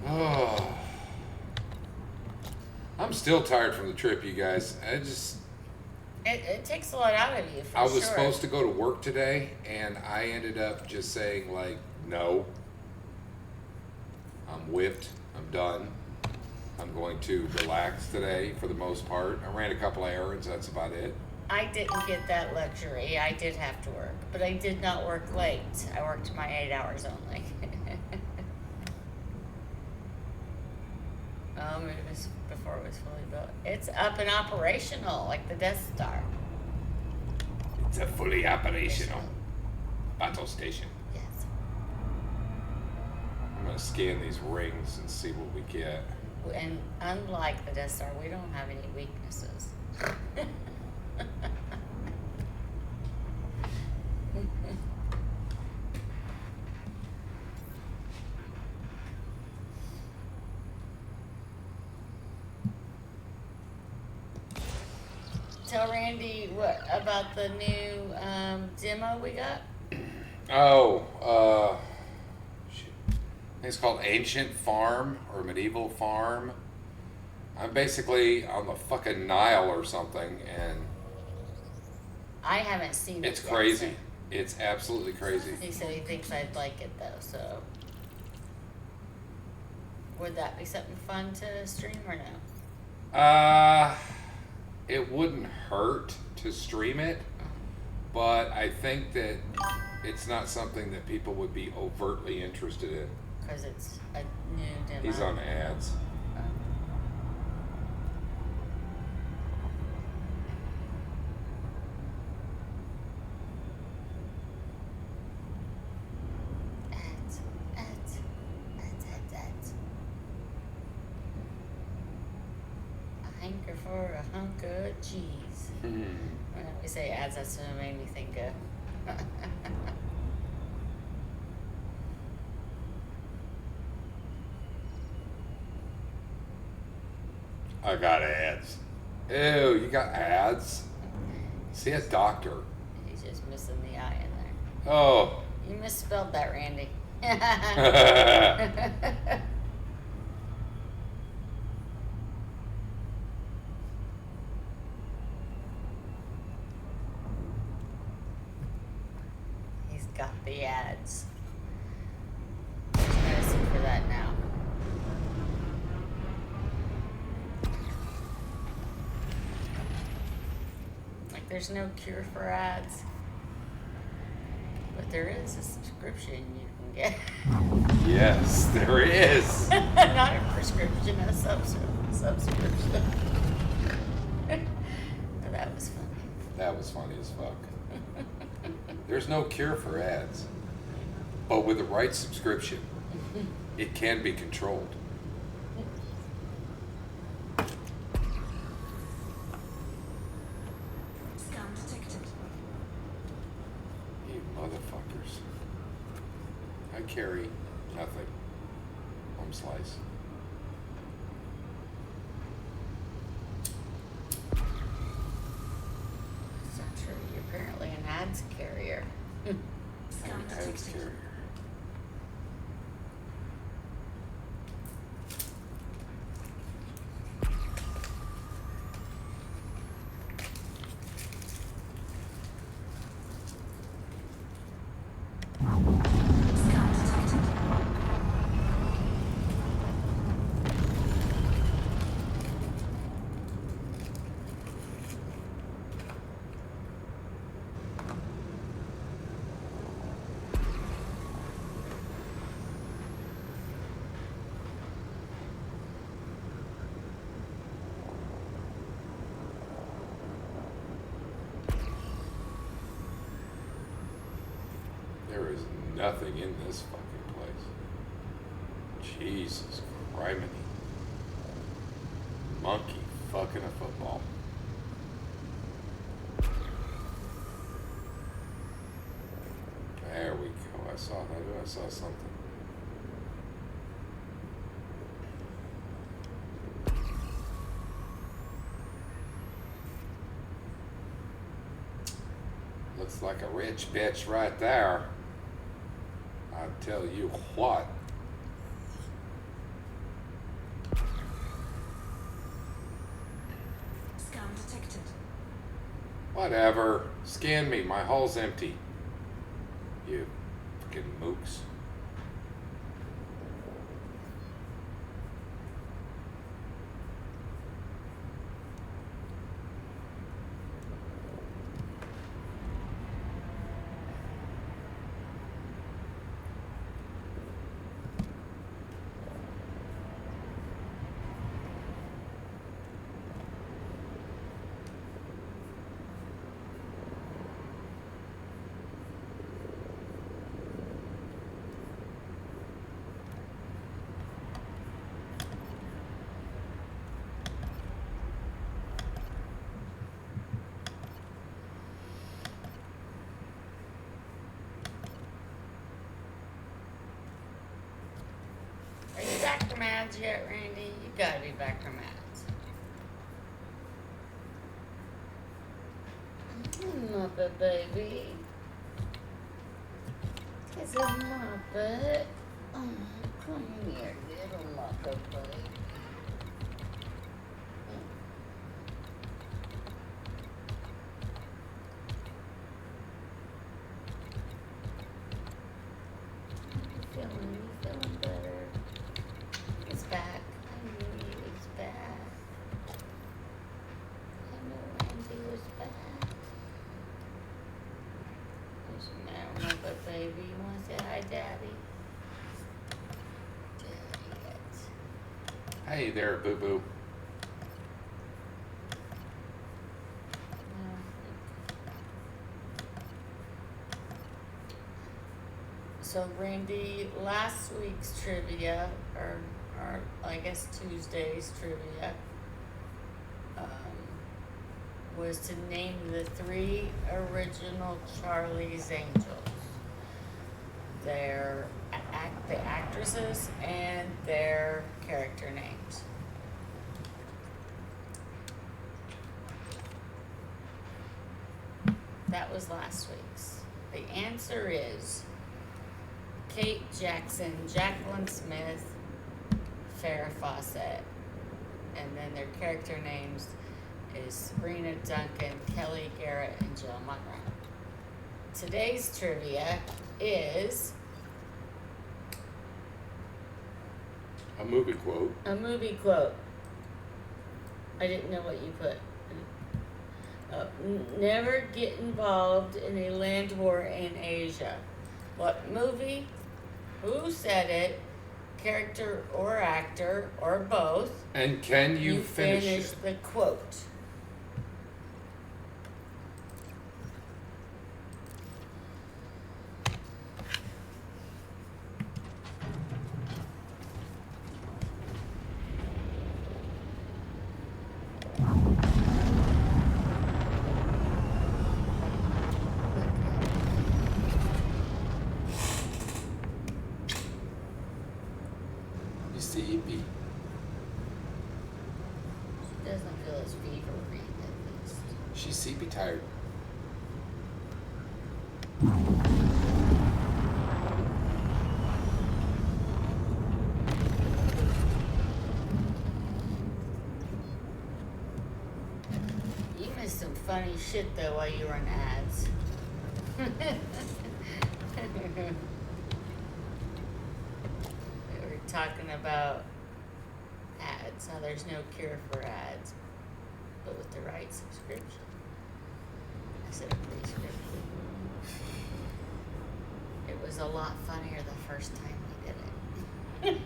Oh. I'm still tired from the trip, you guys. It takes a lot out of you, for I was sure. supposed to go to work today, and I ended up just saying, like, no. I'm whipped. I'm done. I'm going to relax today for the most part. I ran a couple of errands. That's about it. I didn't get that luxury. I did have to work, but I did not work late. I worked my 8 hours only. It was before it was fully built. It's up and operational, like the Death Star. It's a fully operational battle station. Yes. I'm going to scan these rings and see what we get. And unlike the Death Star, we don't have any weaknesses. Tell Randy what about the new demo we got? Oh, shit. I think it's called Ancient Farm or Medieval Farm. I'm basically on the fucking Nile or something, and I haven't seen it. it's yet, crazy. so- It's absolutely crazy. He said he thinks I'd like it though, so would that be something fun to stream or no? It wouldn't hurt to stream it, but I think that it's not something that people would be overtly interested in. Because it's a new demo. He's on ads. Ads. A hanker for a hunk of cheese. When we say ads, that's what it made me think of. I got ads. Ew, you got ads? See a doctor. He's just missing the I in there. Oh. You misspelled that, Randy. He's got the ads. There's medicine for that now. Like, there's no cure for ads. But there is a subscription you can get. Yes, there is. Not a prescription, a subscription. That was funny. That was funny as fuck. There's no cure for ads. But with the right subscription, it can be controlled. Scan detected. You motherfuckers. I carry nothing. Home slice. It's not true. You're apparently an ads carrier. Scan I'm an ads detected. carrier. Scan detected. nothing in this fucking place. Jesus criminy. Monkey fucking a football. There we go. I saw that. I saw something. Looks like a rich bitch right there. I tell you what. Scan detected. Whatever. Scan me. My hull's empty. You fucking mooks. Are you back from ads yet, Randy? You gotta be back from ads. Muppet baby. It's a Muppet. Oh, come here, little Muppet baby. You feeling better? It's back. I knew he was back. I knew Randy was back. There's my Muppet baby. You wanna say hi, Daddy? Daddy, yes. Hey there, boo boo. So Randy, last week's trivia, or I guess Tuesday's trivia, was to name the 3 original Charlie's Angels. Their the actresses and their character names. That was last week's. The answer is Kate Jackson, Jacqueline Smith, Farrah Fawcett, and then their character names is Sabrina Duncan, Kelly Garrett, and Jill Monroe. Today's trivia is A movie quote. a movie quote. I didn't know what you put. Never get involved in a land war in Asia. What movie? Who said it? Character or actor or both? And can you finish it? the quote. You see, B. Doesn't feel as fevery at least. She's sleepy tired. You missed some funny shit though while you were in ads. We were talking about ads, how there's no cure for ads, but with the right subscription. I said a prescription. It was a lot funnier the first time we did it.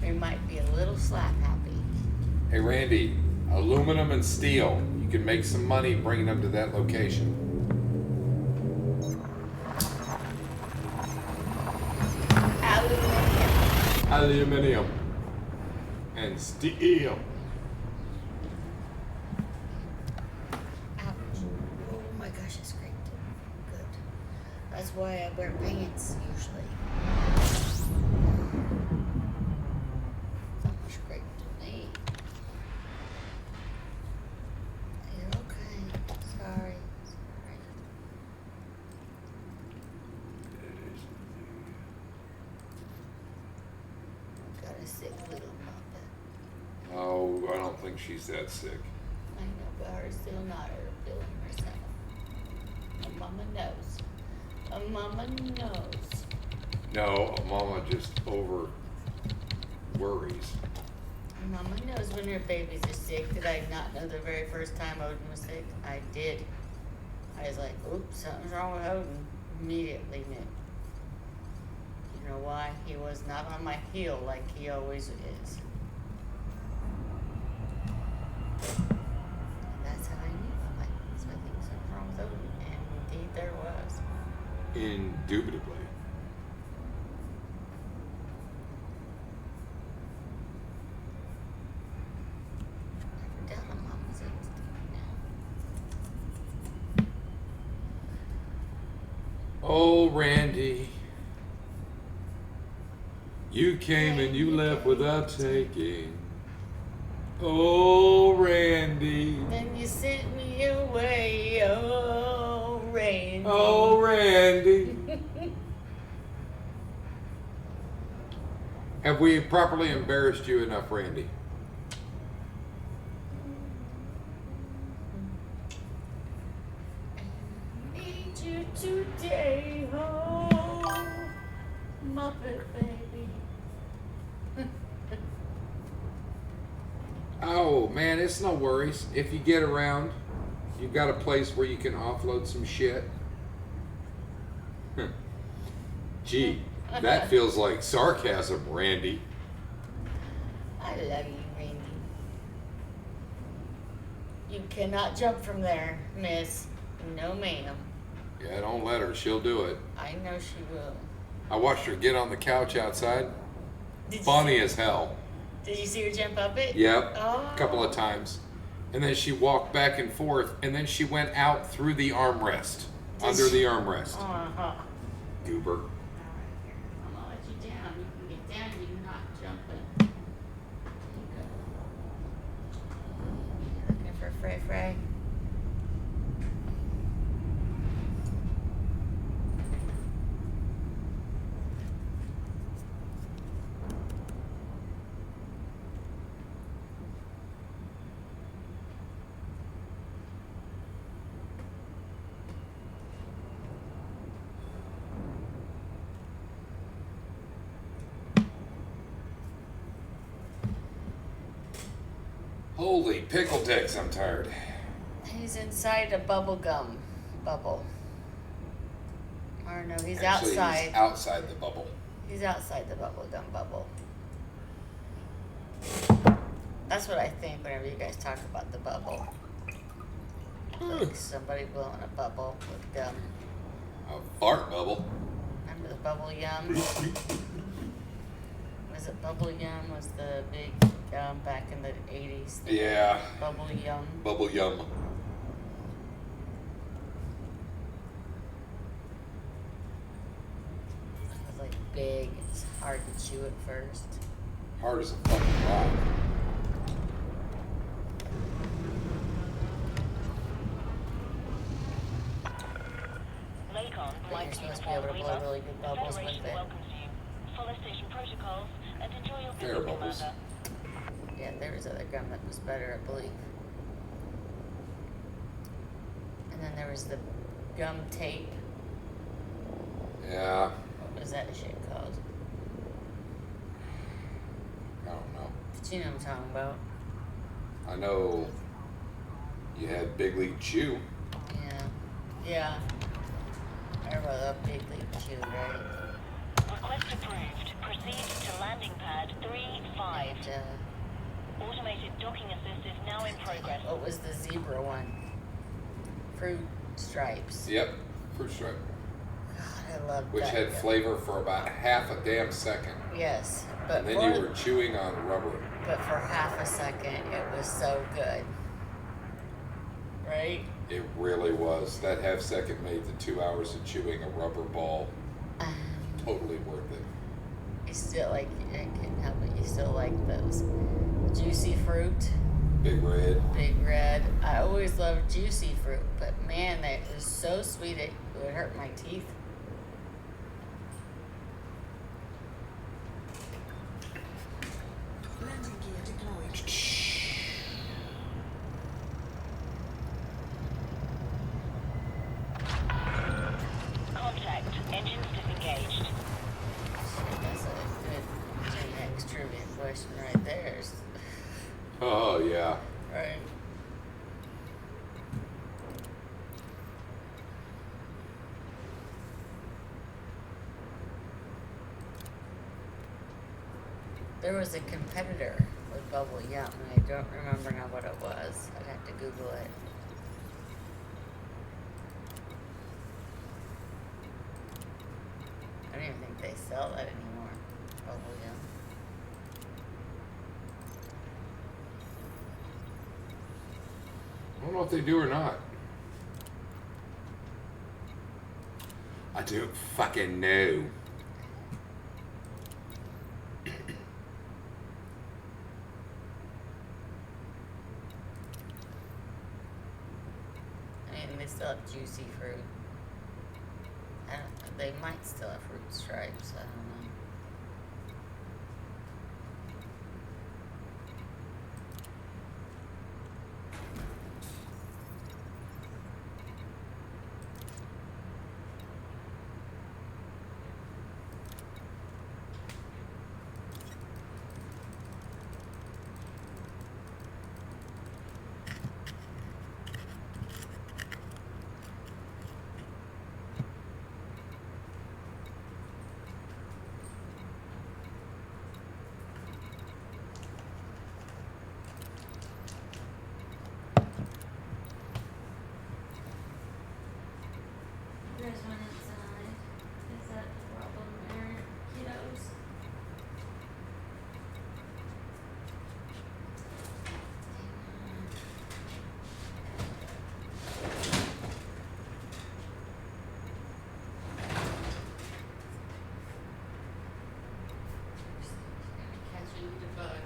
We might be a little slap happy. Hey, Randy, aluminum and steel. You can make some money bringing them to that location. Aluminium. Aluminium and steel. Ouch. Oh my gosh, it's great. Good. That's why I wear pants usually. That was great to me. You're okay. Sorry. Got a sick little muppet. Oh, I don't think she's that sick. I know, but her still not her feeling herself. A mama knows. A mama knows. No, Mama just over worries. A mama knows when her babies are sick. Did I not know the very first time Odin was sick? I did. I was like, oops, something's wrong with Odin. Immediately knew. You know why? He was not on my heel like he always is. And that's how I knew. I'm like, so I think something's wrong with Odin. And indeed there was. Indubitably. Never done a mama's now. Oh, Randy. You came and you left without taking. Oh, Randy. Then you sent me away, oh, Randy. Oh, Randy. Have we properly embarrassed you enough, Randy? Need you today, oh, Muppet baby. Oh, man, it's no worries. If you get around, you've got a place where you can offload some shit. Gee, that feels like sarcasm, Randy. I love you, Randy. You cannot jump from there, miss. No, ma'am. Yeah, don't let her. She'll do it. I know she will. I watched her get on the couch outside. Did you Funny see- as hell. Did you see her jump up it? Yep, Oh. a couple of times. And then she walked back and forth, and then she went out through the armrest. Under the armrest. Uh-huh. Goober. All right, here. I'm gonna let you down. You can get down. You can not jump it. There you go. You looking for Fray Fray? Holy pickle dicks, I'm tired. He's inside a bubble gum bubble. Or no, he's Actually, outside. He's outside the bubble. He's outside the bubble gum bubble. That's what I think whenever you guys talk about the bubble. Like somebody blowing a bubble with gum. A fart bubble. Remember the bubble yum? Was it bubble yum? Was the big gum back in the 80s? Yeah. Bubble yum. Bubble yum. It was like big. It's hard to chew at first. Hard as a fucking rock. Lakon, But you're supposed to be able to blow really good bubbles with it. welcomes you. Follow station protocols and enjoy your Fair visit, bubbles. Commander. Yeah, there was other gum that was better, I believe. And then there was the gum tape. Yeah. What was that shit called? I don't know. But you know what I'm talking about. I know you had Big League Chew. Yeah. Yeah. I wrote up Big League Chew, right? Request approved. Proceed to landing pad 3-5. And, Automated docking assist is now in progress. What was the zebra one? Fruit stripes. Yep, fruit stripe. God, I love Which that. had flavor for about half a damn second. Yes, but And then for, you were chewing on rubber. but for half a second, it was so good. Right? It really was. That half second made the 2 hours of chewing a rubber ball totally worth it. You still like, I can't help it, you still like those juicy fruit, Big Red. Big Red. I always loved juicy fruit, but man, that was so sweet it would hurt my teeth. Landing gear deployed. Contact. Engines disengaged. Shit, that's a good Gen X trivia question right there. Oh, yeah. Right. There was a competitor with Bubble Yum, and I don't remember now what it was. I'd have to Google it. I don't even think they sell that anymore. Bubble Yum. I don't know if they do or not. I don't fucking know. I mean, they still have juicy fruit. I don't, they might still have fruit stripes. I don't know. You guys went inside. Is that the problem there, kiddos? Catching the bug.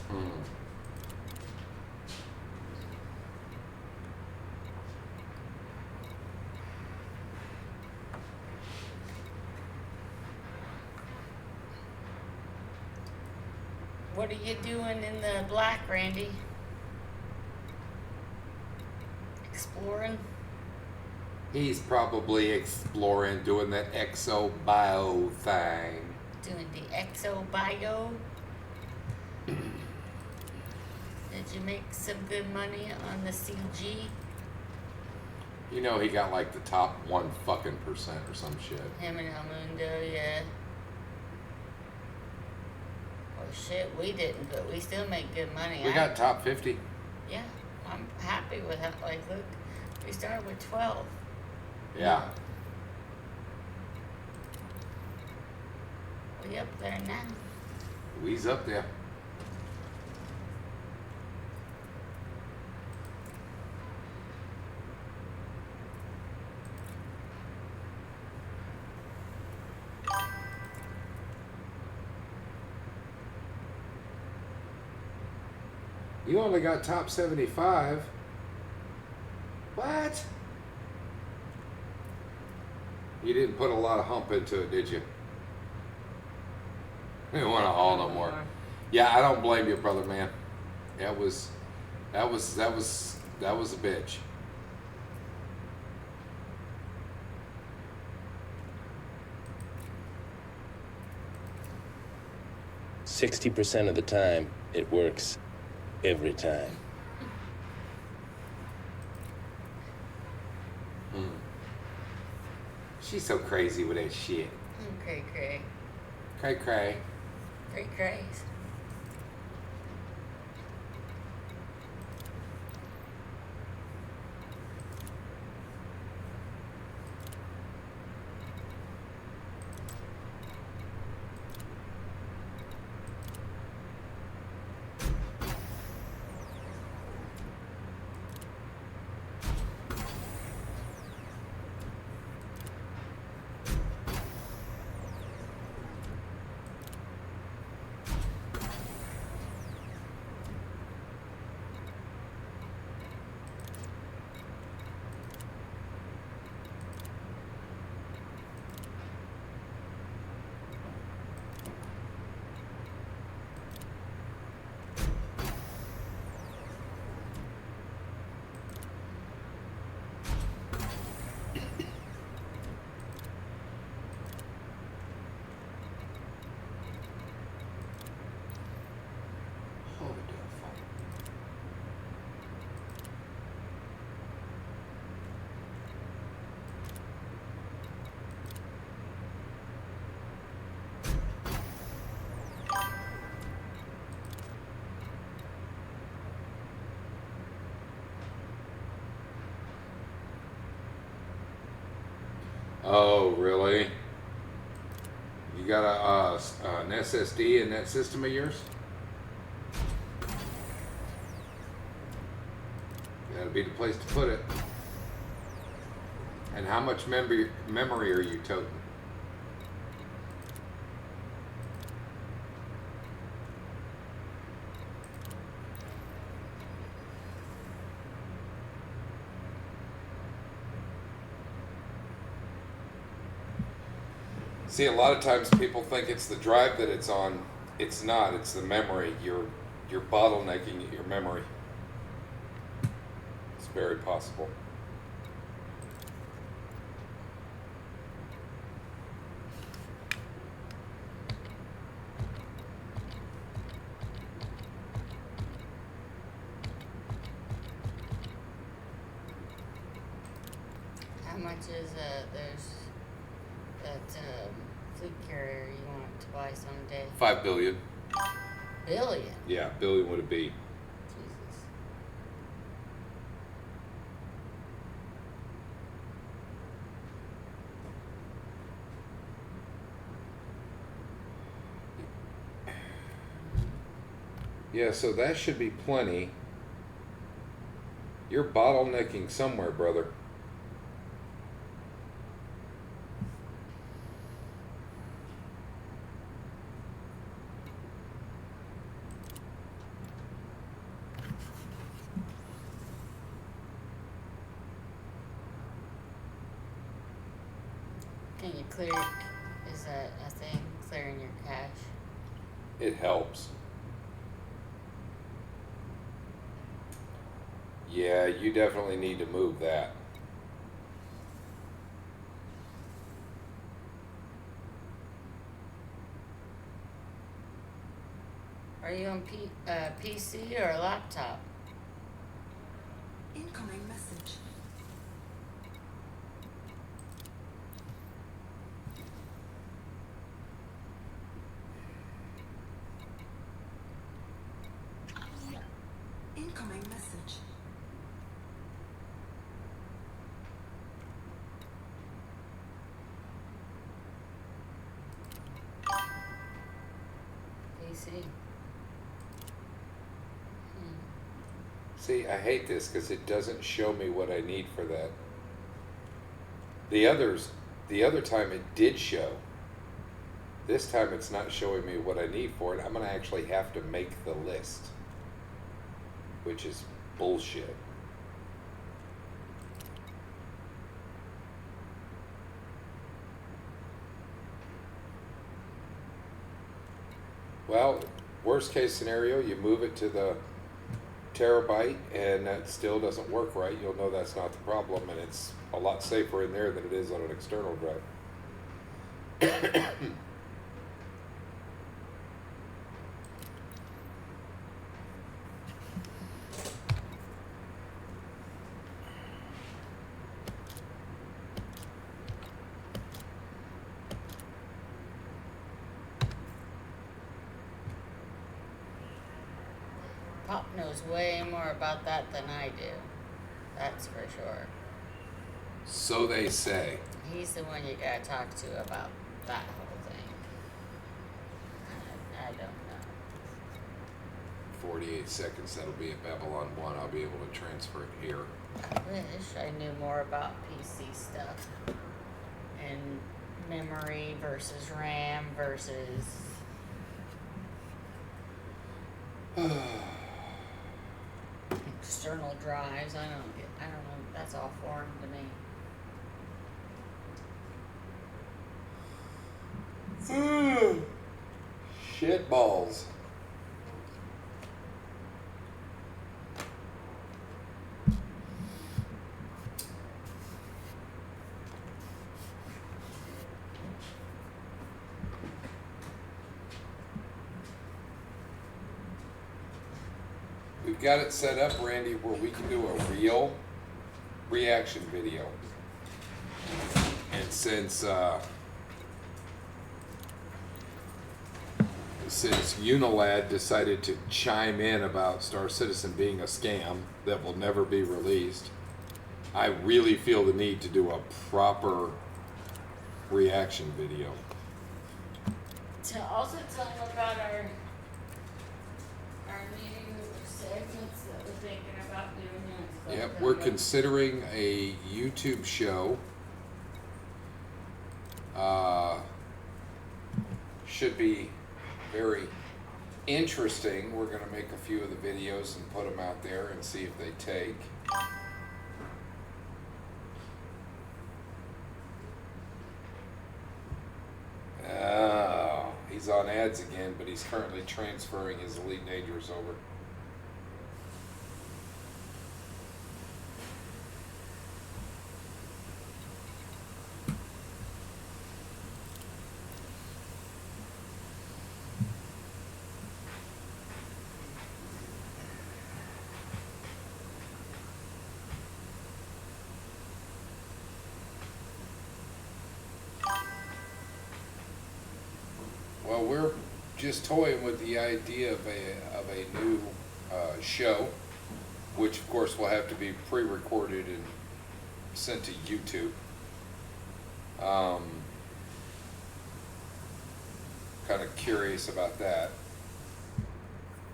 Hmm. What are you doing in the black, Randy? Exploring? He's probably exploring, doing the exo-bio thing. Doing the exo-bio? Did you make some good money on the CG? You know he got like the top 1 fucking % or some shit. Him and El Mundo, yeah. Well, shit, we didn't, but we still make good money. We got top 50. Yeah, I'm happy with it. Like, look, we started with 12. Yeah. We up there now. We's up there. You only got top 75. What? You didn't put a lot of hump into it, did you? You didn't want to haul no more. Yeah, I don't blame you, brother, man. That was a bitch. %60 of the time, it works every time. She's so crazy with that shit. Cray cray. Cray cray. Cray crays. Oh, really? You got an SSD in that system of yours? That'd be the place to put it. And how much memory are you toting? See, a lot of times people think it's the drive that it's on. It's not. It's the memory. You're bottlenecking your memory. It's very possible. How much is there's that fleet carrier you want to buy someday? $5 billion. Billion. Yeah, billion would it be? Jesus. Yeah, so that should be plenty. You're bottlenecking somewhere, brother. Can you clear? Is that a thing? Clearing your cache? It helps. Yeah, you definitely need to move that. Are you on PC or a laptop? Incoming message. Incoming message. PC. See, I hate this because it doesn't show me what I need for that. The other time it did show. This time it's not showing me what I need for it. I'm gonna actually have to make the list, which is bullshit. Well, worst case scenario, you move it to the terabyte and that still doesn't work right. You'll know that's not the problem, and it's a lot safer in there than it is on an external drive. Pop knows way more about that than I do. That's for sure. So they say. He's the one you gotta talk to about that whole thing. I don't know. 48 seconds, that'll be at Babylon 1. I'll be able to transfer it here. I wish I knew more about PC stuff. And memory versus RAM versus external drives. I don't know. That's all foreign to me. Shit balls. We've got it set up, Randy, where we can do a real reaction video. And since Unilad decided to chime in about Star Citizen being a scam that will never be released, I really feel the need to do a proper reaction video. To also tell them about our new segments that we're thinking about doing and stuff. Yep, we're considering a YouTube show. Should be very interesting. We're going to make a few of the videos and put them out there and see if they take. Oh, he's on ads again, but he's currently transferring his Elite Dangerous over. Well, we're just toying with the idea of a new show, which of course will have to be pre-recorded and sent to YouTube. Kind of curious about that.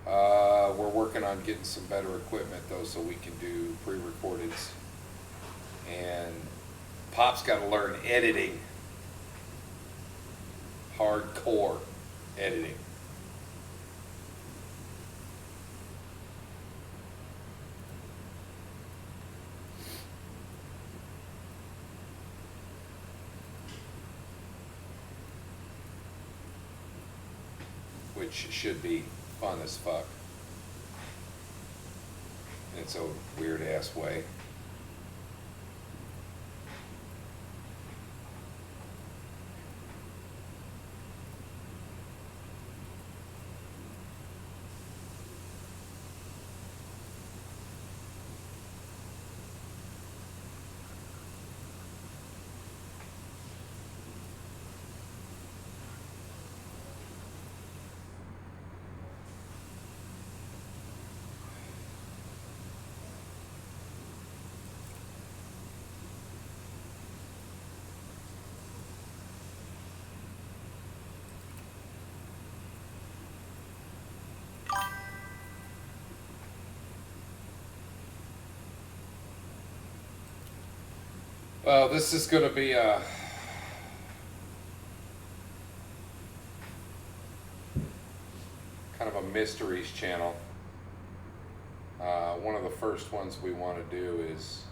We're working on getting some better equipment though, so we can do pre-recordeds. And Pop's got to learn editing. Hardcore editing. Which should be fun as fuck. In its own weird ass way. Well, this is going to be a kind of a mysteries channel. One of the first ones we want to do is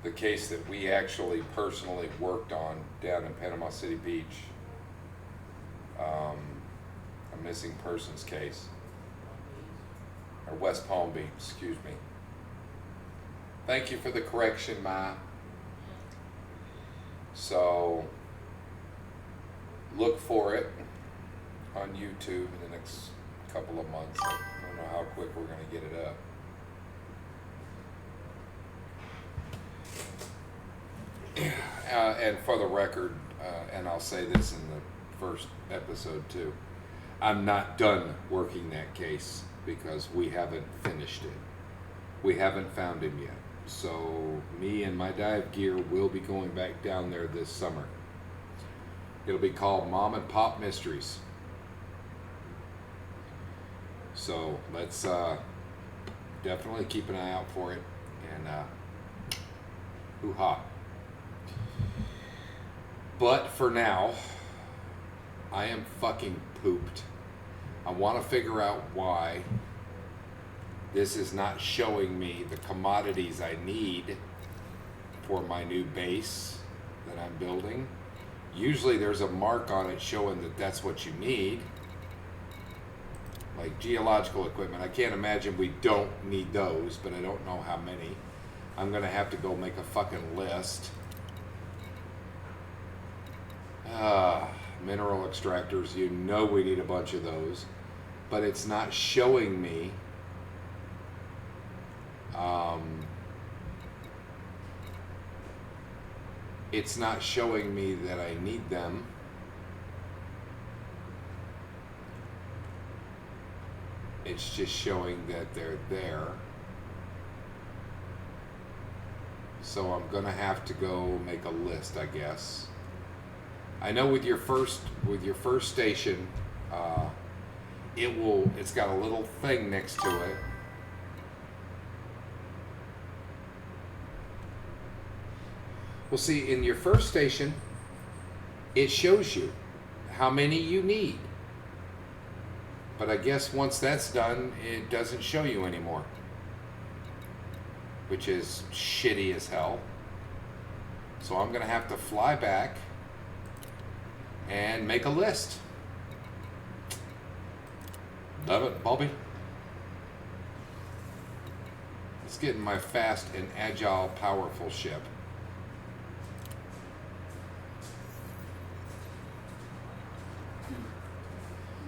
the case that we actually personally worked on down in Panama City Beach. A missing persons case. Or West Palm Beach, excuse me. Thank you for the correction, Ma. So, look for it on YouTube in the next couple of months. I don't know how quick we're going to get it up. And for the record, and I'll say this in the first episode too, I'm not done working that case because we haven't finished it. We haven't found him yet. So me and my dive gear will be going back down there this summer. It'll be called Mom and Pop Mysteries. So let's definitely keep an eye out for it. And hoo-ha. But for now, I am fucking pooped. I want to figure out why this is not showing me the commodities I need for my new base that I'm building. Usually there's a mark on it showing that that's what you need. Like geological equipment. I can't imagine we don't need those, but I don't know how many. I'm gonna have to go make a fucking list. Mineral extractors, you know we need a bunch of those. But it's not showing me it's not showing me that I need them. It's just showing that they're there. So I'm gonna have to go make a list, I guess. I know with your first station, it's got a little thing next to it. Well, see, in your first station, it shows you how many you need. But I guess once that's done, it doesn't show you anymore, which is shitty as hell. So I'm gonna have to fly back and make a list. Love it, Bobby. Let's get in my fast and agile, powerful ship.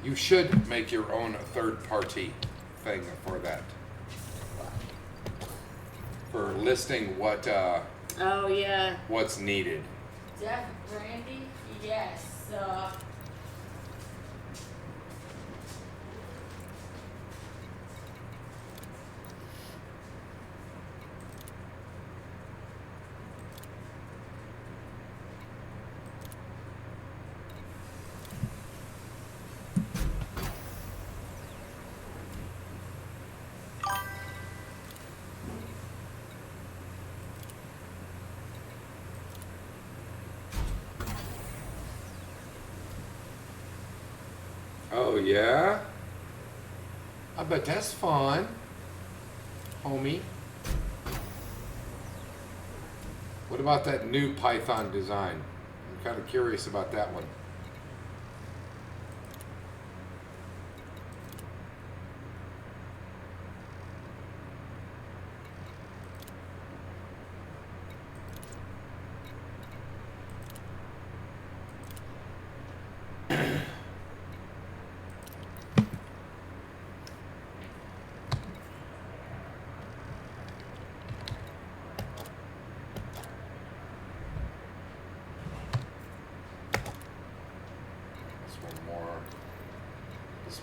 You should make your own third-party thing for that. For listing what Oh yeah. what's needed. Jeff Brandy? Yes. Oh yeah? I bet that's fun, homie. What about that new Python design? I'm kind of curious about that one.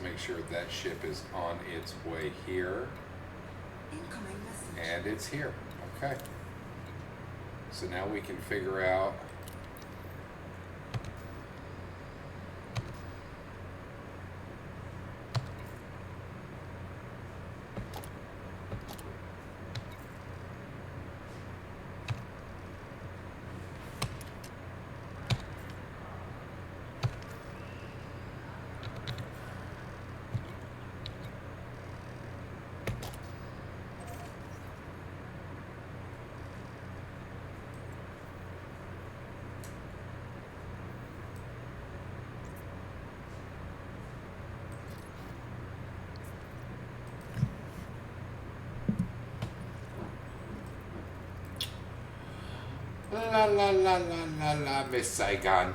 Make sure that ship is on its way here. Incoming message. And it's here. Okay. So now we can figure out la la la la la la Miss Saigon.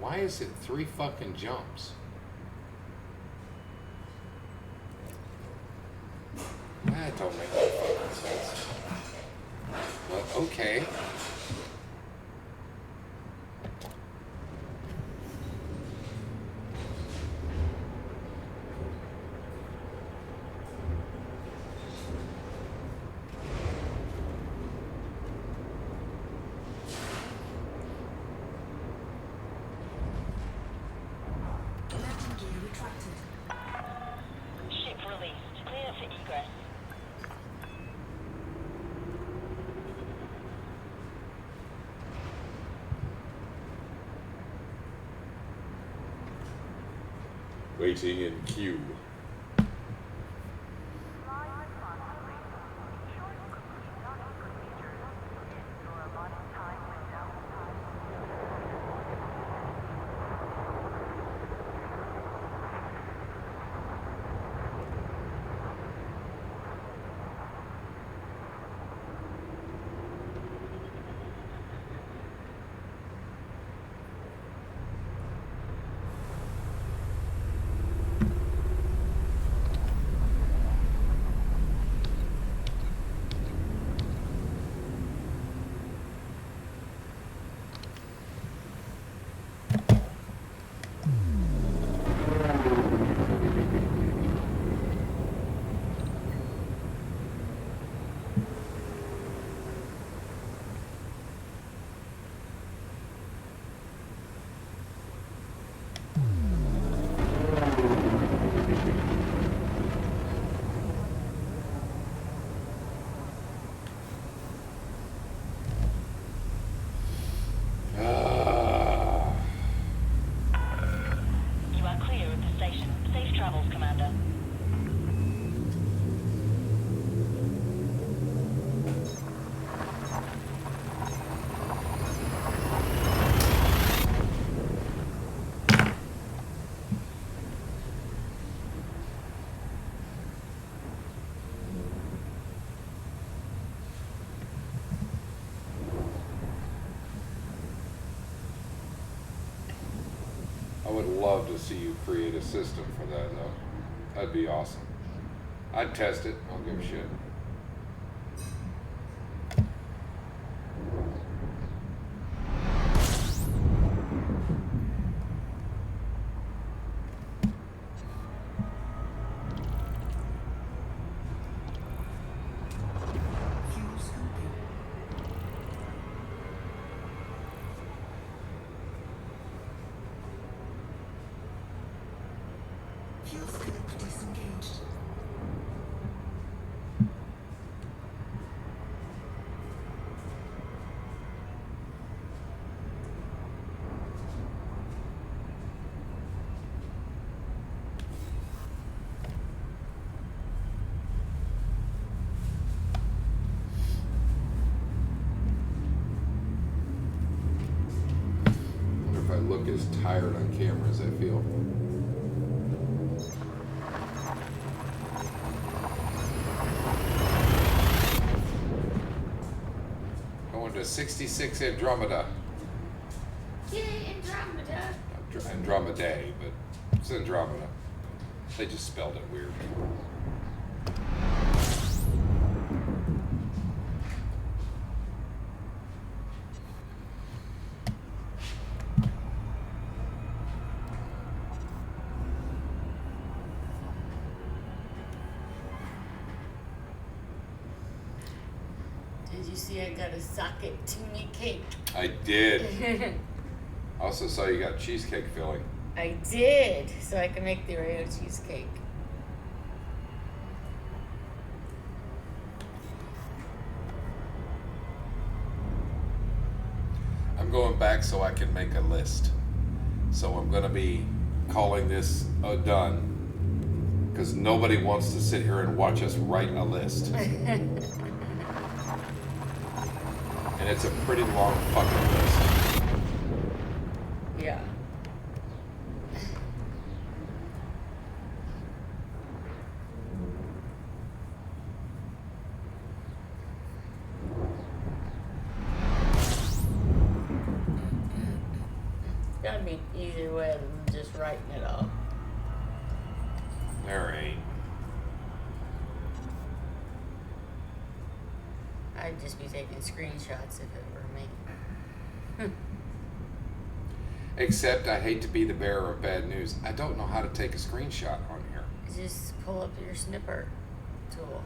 Why is it 3 fucking jumps? That don't make no fucking sense. But okay. Landing gear retracted. Ship released. Clear for egress. Waiting in queue. would love to see you create a system for that, though. That'd be awesome. I'd test it. I don't give a shit. Fuel scooping. Fuel scoop disengaged. I wonder if I look as tired on camera as I feel. Going to 66 Andromeda. Yay, Andromeda. Andromedae, but it's Andromeda. They just spelled it weird. Did you see I got a socket tuna cake? I did. I also saw you got cheesecake filling. I did, so I can make the Oreo cheesecake. I'm going back so I can make a list. So I'm going to be calling this done because nobody wants to sit here and watch us write a list. And it's a pretty long fucking list. Yeah. Gotta be an easier way than just writing it all. There ain't. I'd just be taking screenshots if it were me. Except I hate to be the bearer of bad news. I don't know how to take a screenshot on here. Just pull up your snipper tool.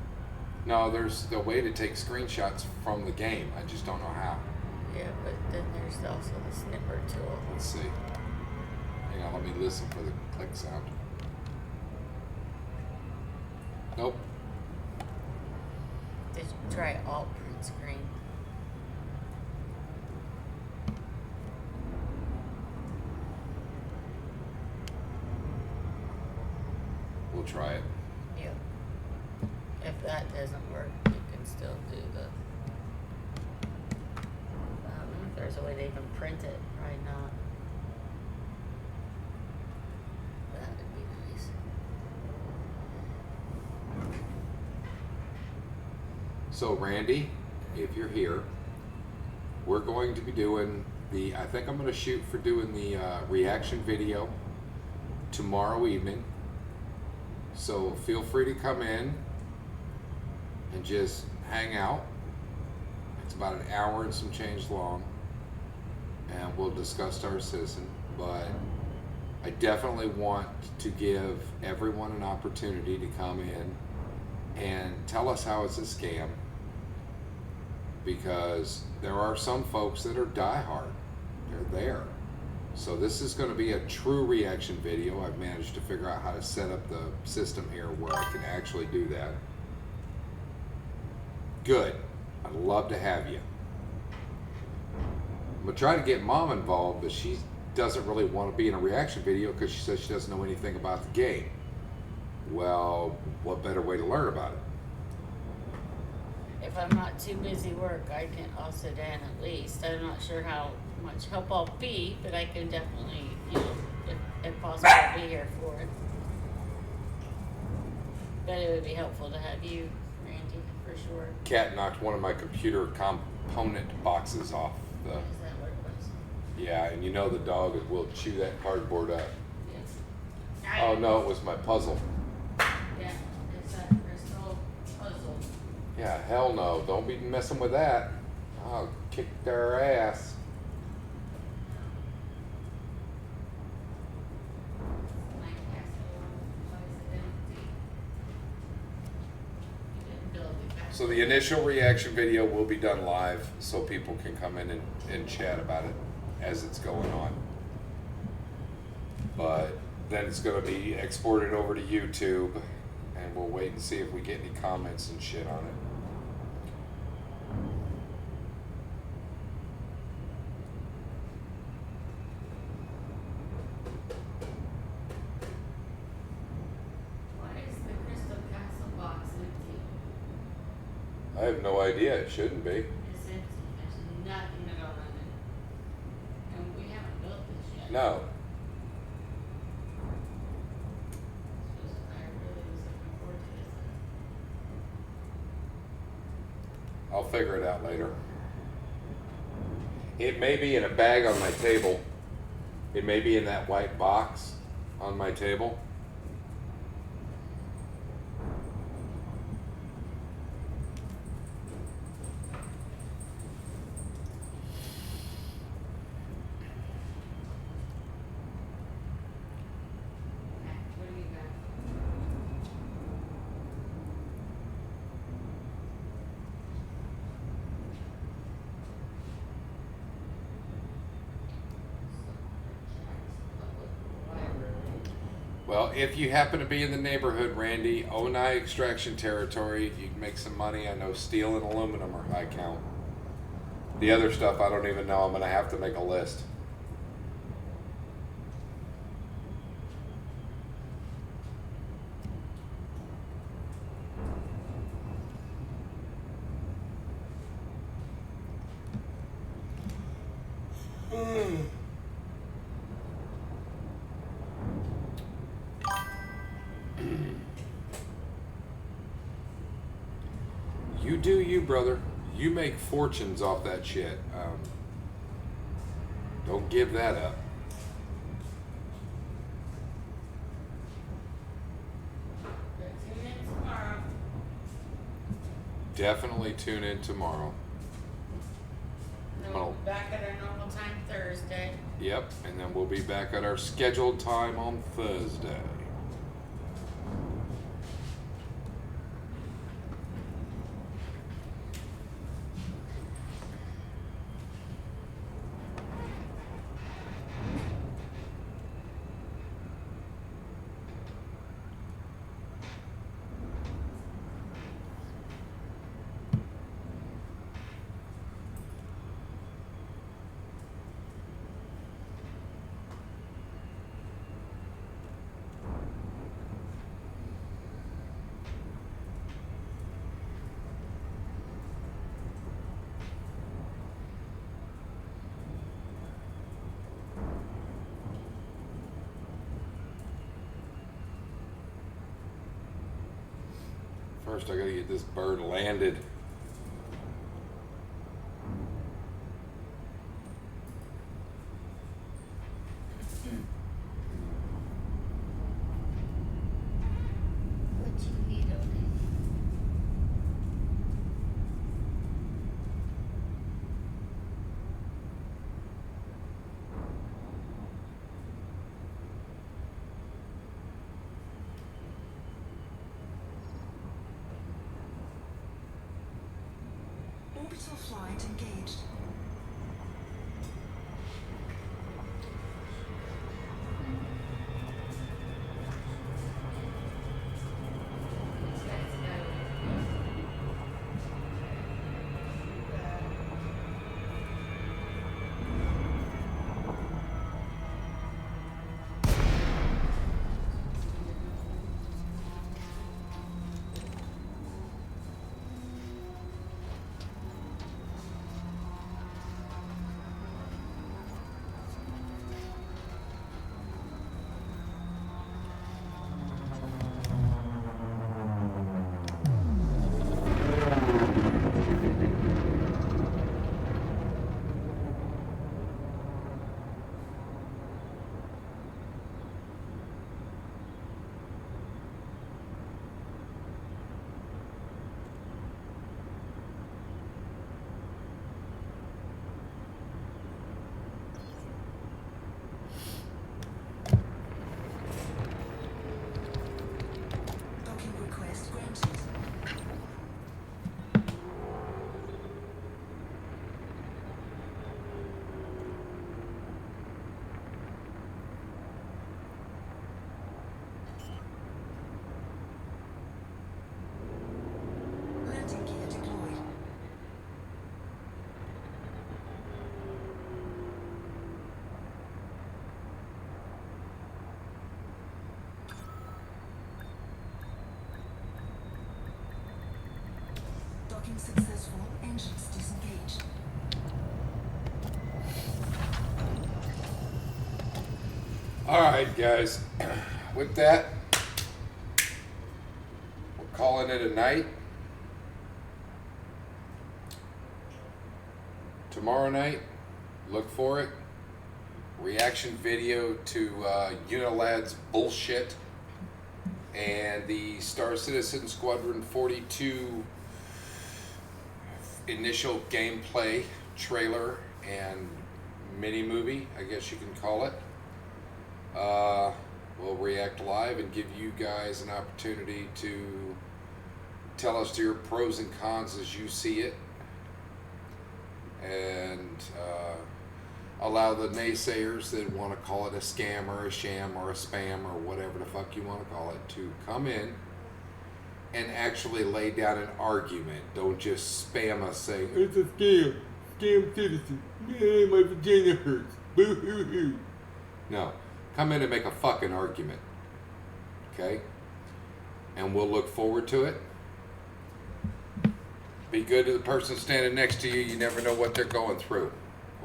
No, there's the way to take screenshots from the game. I just don't know how. Yeah, but then there's also the snipper tool. Let's see. Hang on, let me listen for the click sound. Nope. Did you try alt print screen? We'll try it. Yep. If that doesn't work, you can still do the. I don't know if there's a way to even print it. Probably not. That would be nice. So Randy, if you're here, we're going to be doing the, I think I'm going to shoot for doing the reaction video tomorrow evening. So feel free to come in and just hang out. It's about an hour and some change long, and we'll discuss our citizen. But I definitely want to give everyone an opportunity to come in and tell us how it's a scam, because there are some folks that are diehard. They're there. So this is going to be a true reaction video. I've managed to figure out how to set up the system here where I can actually do that. Good. I'd love to have you. I'm going to try to get Mom involved, but she doesn't really want to be in a reaction video because she says she doesn't know anything about the game. Well, what better way to learn about it? If I'm not too busy work, I'll sit in at least. I'm not sure how much help I'll be, but I can definitely, if possible, be here for it. But it would be helpful to have you, Randy, for sure. Cat knocked one of my computer component boxes off. Is that what it was? Yeah, and you know the dog will chew that cardboard up. Yes. Oh no, it was my puzzle. Yeah, it's a crystal puzzle. Yeah, hell no. Don't be messing with that. I'll kick their ass. My castle was empty. You didn't build it back. So the initial reaction video will be done live so people can come in and chat about it as it's going on. But then it's going to be exported over to YouTube and we'll wait and see if we get any comments and shit on it. Why is the Crystal Castle box empty? I have no idea. It shouldn't be. It's empty. There's nothing to go on it. And we haven't built this yet. No. I really was looking forward to this. I'll figure it out later. It may be in a bag on my table. It may be in that white box on my table. Okay, what do you got? Well, if you happen to be in the neighborhood, Randy, Onai extraction territory, you can make some money. I know steel and aluminum are high count. The other stuff, I don't even know. I'm going to have to make a list. You do you, brother. You make fortunes off that shit. Don't give that up. Tune in tomorrow. Definitely tune in tomorrow. Then we'll be back at our normal time Thursday. Yep, and then we'll be back at our scheduled time on Thursday. First, I gotta get this bird landed. What you eat, Odin? All right, guys. With that, we're calling it a night. Tomorrow night, look for it. Reaction video to Unilad's bullshit and the Star Citizen Squadron 42 initial gameplay trailer and mini movie, I guess you can call it. We'll react live and give you guys an opportunity to tell us your pros and cons as you see it, and allow the naysayers that want to call it a scam or a sham or a spam or whatever the fuck you want to call it to come in and actually lay down an argument. Don't just spam us saying, it's a scam, scam citizen, yeah, my vagina hurts, boo-hoo-hoo. No, come in and make a fucking argument, okay? And we'll look forward to it. Be good to the person standing next to you. You never know what they're going through,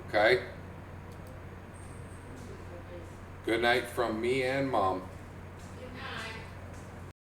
okay? Good night from me and Mom.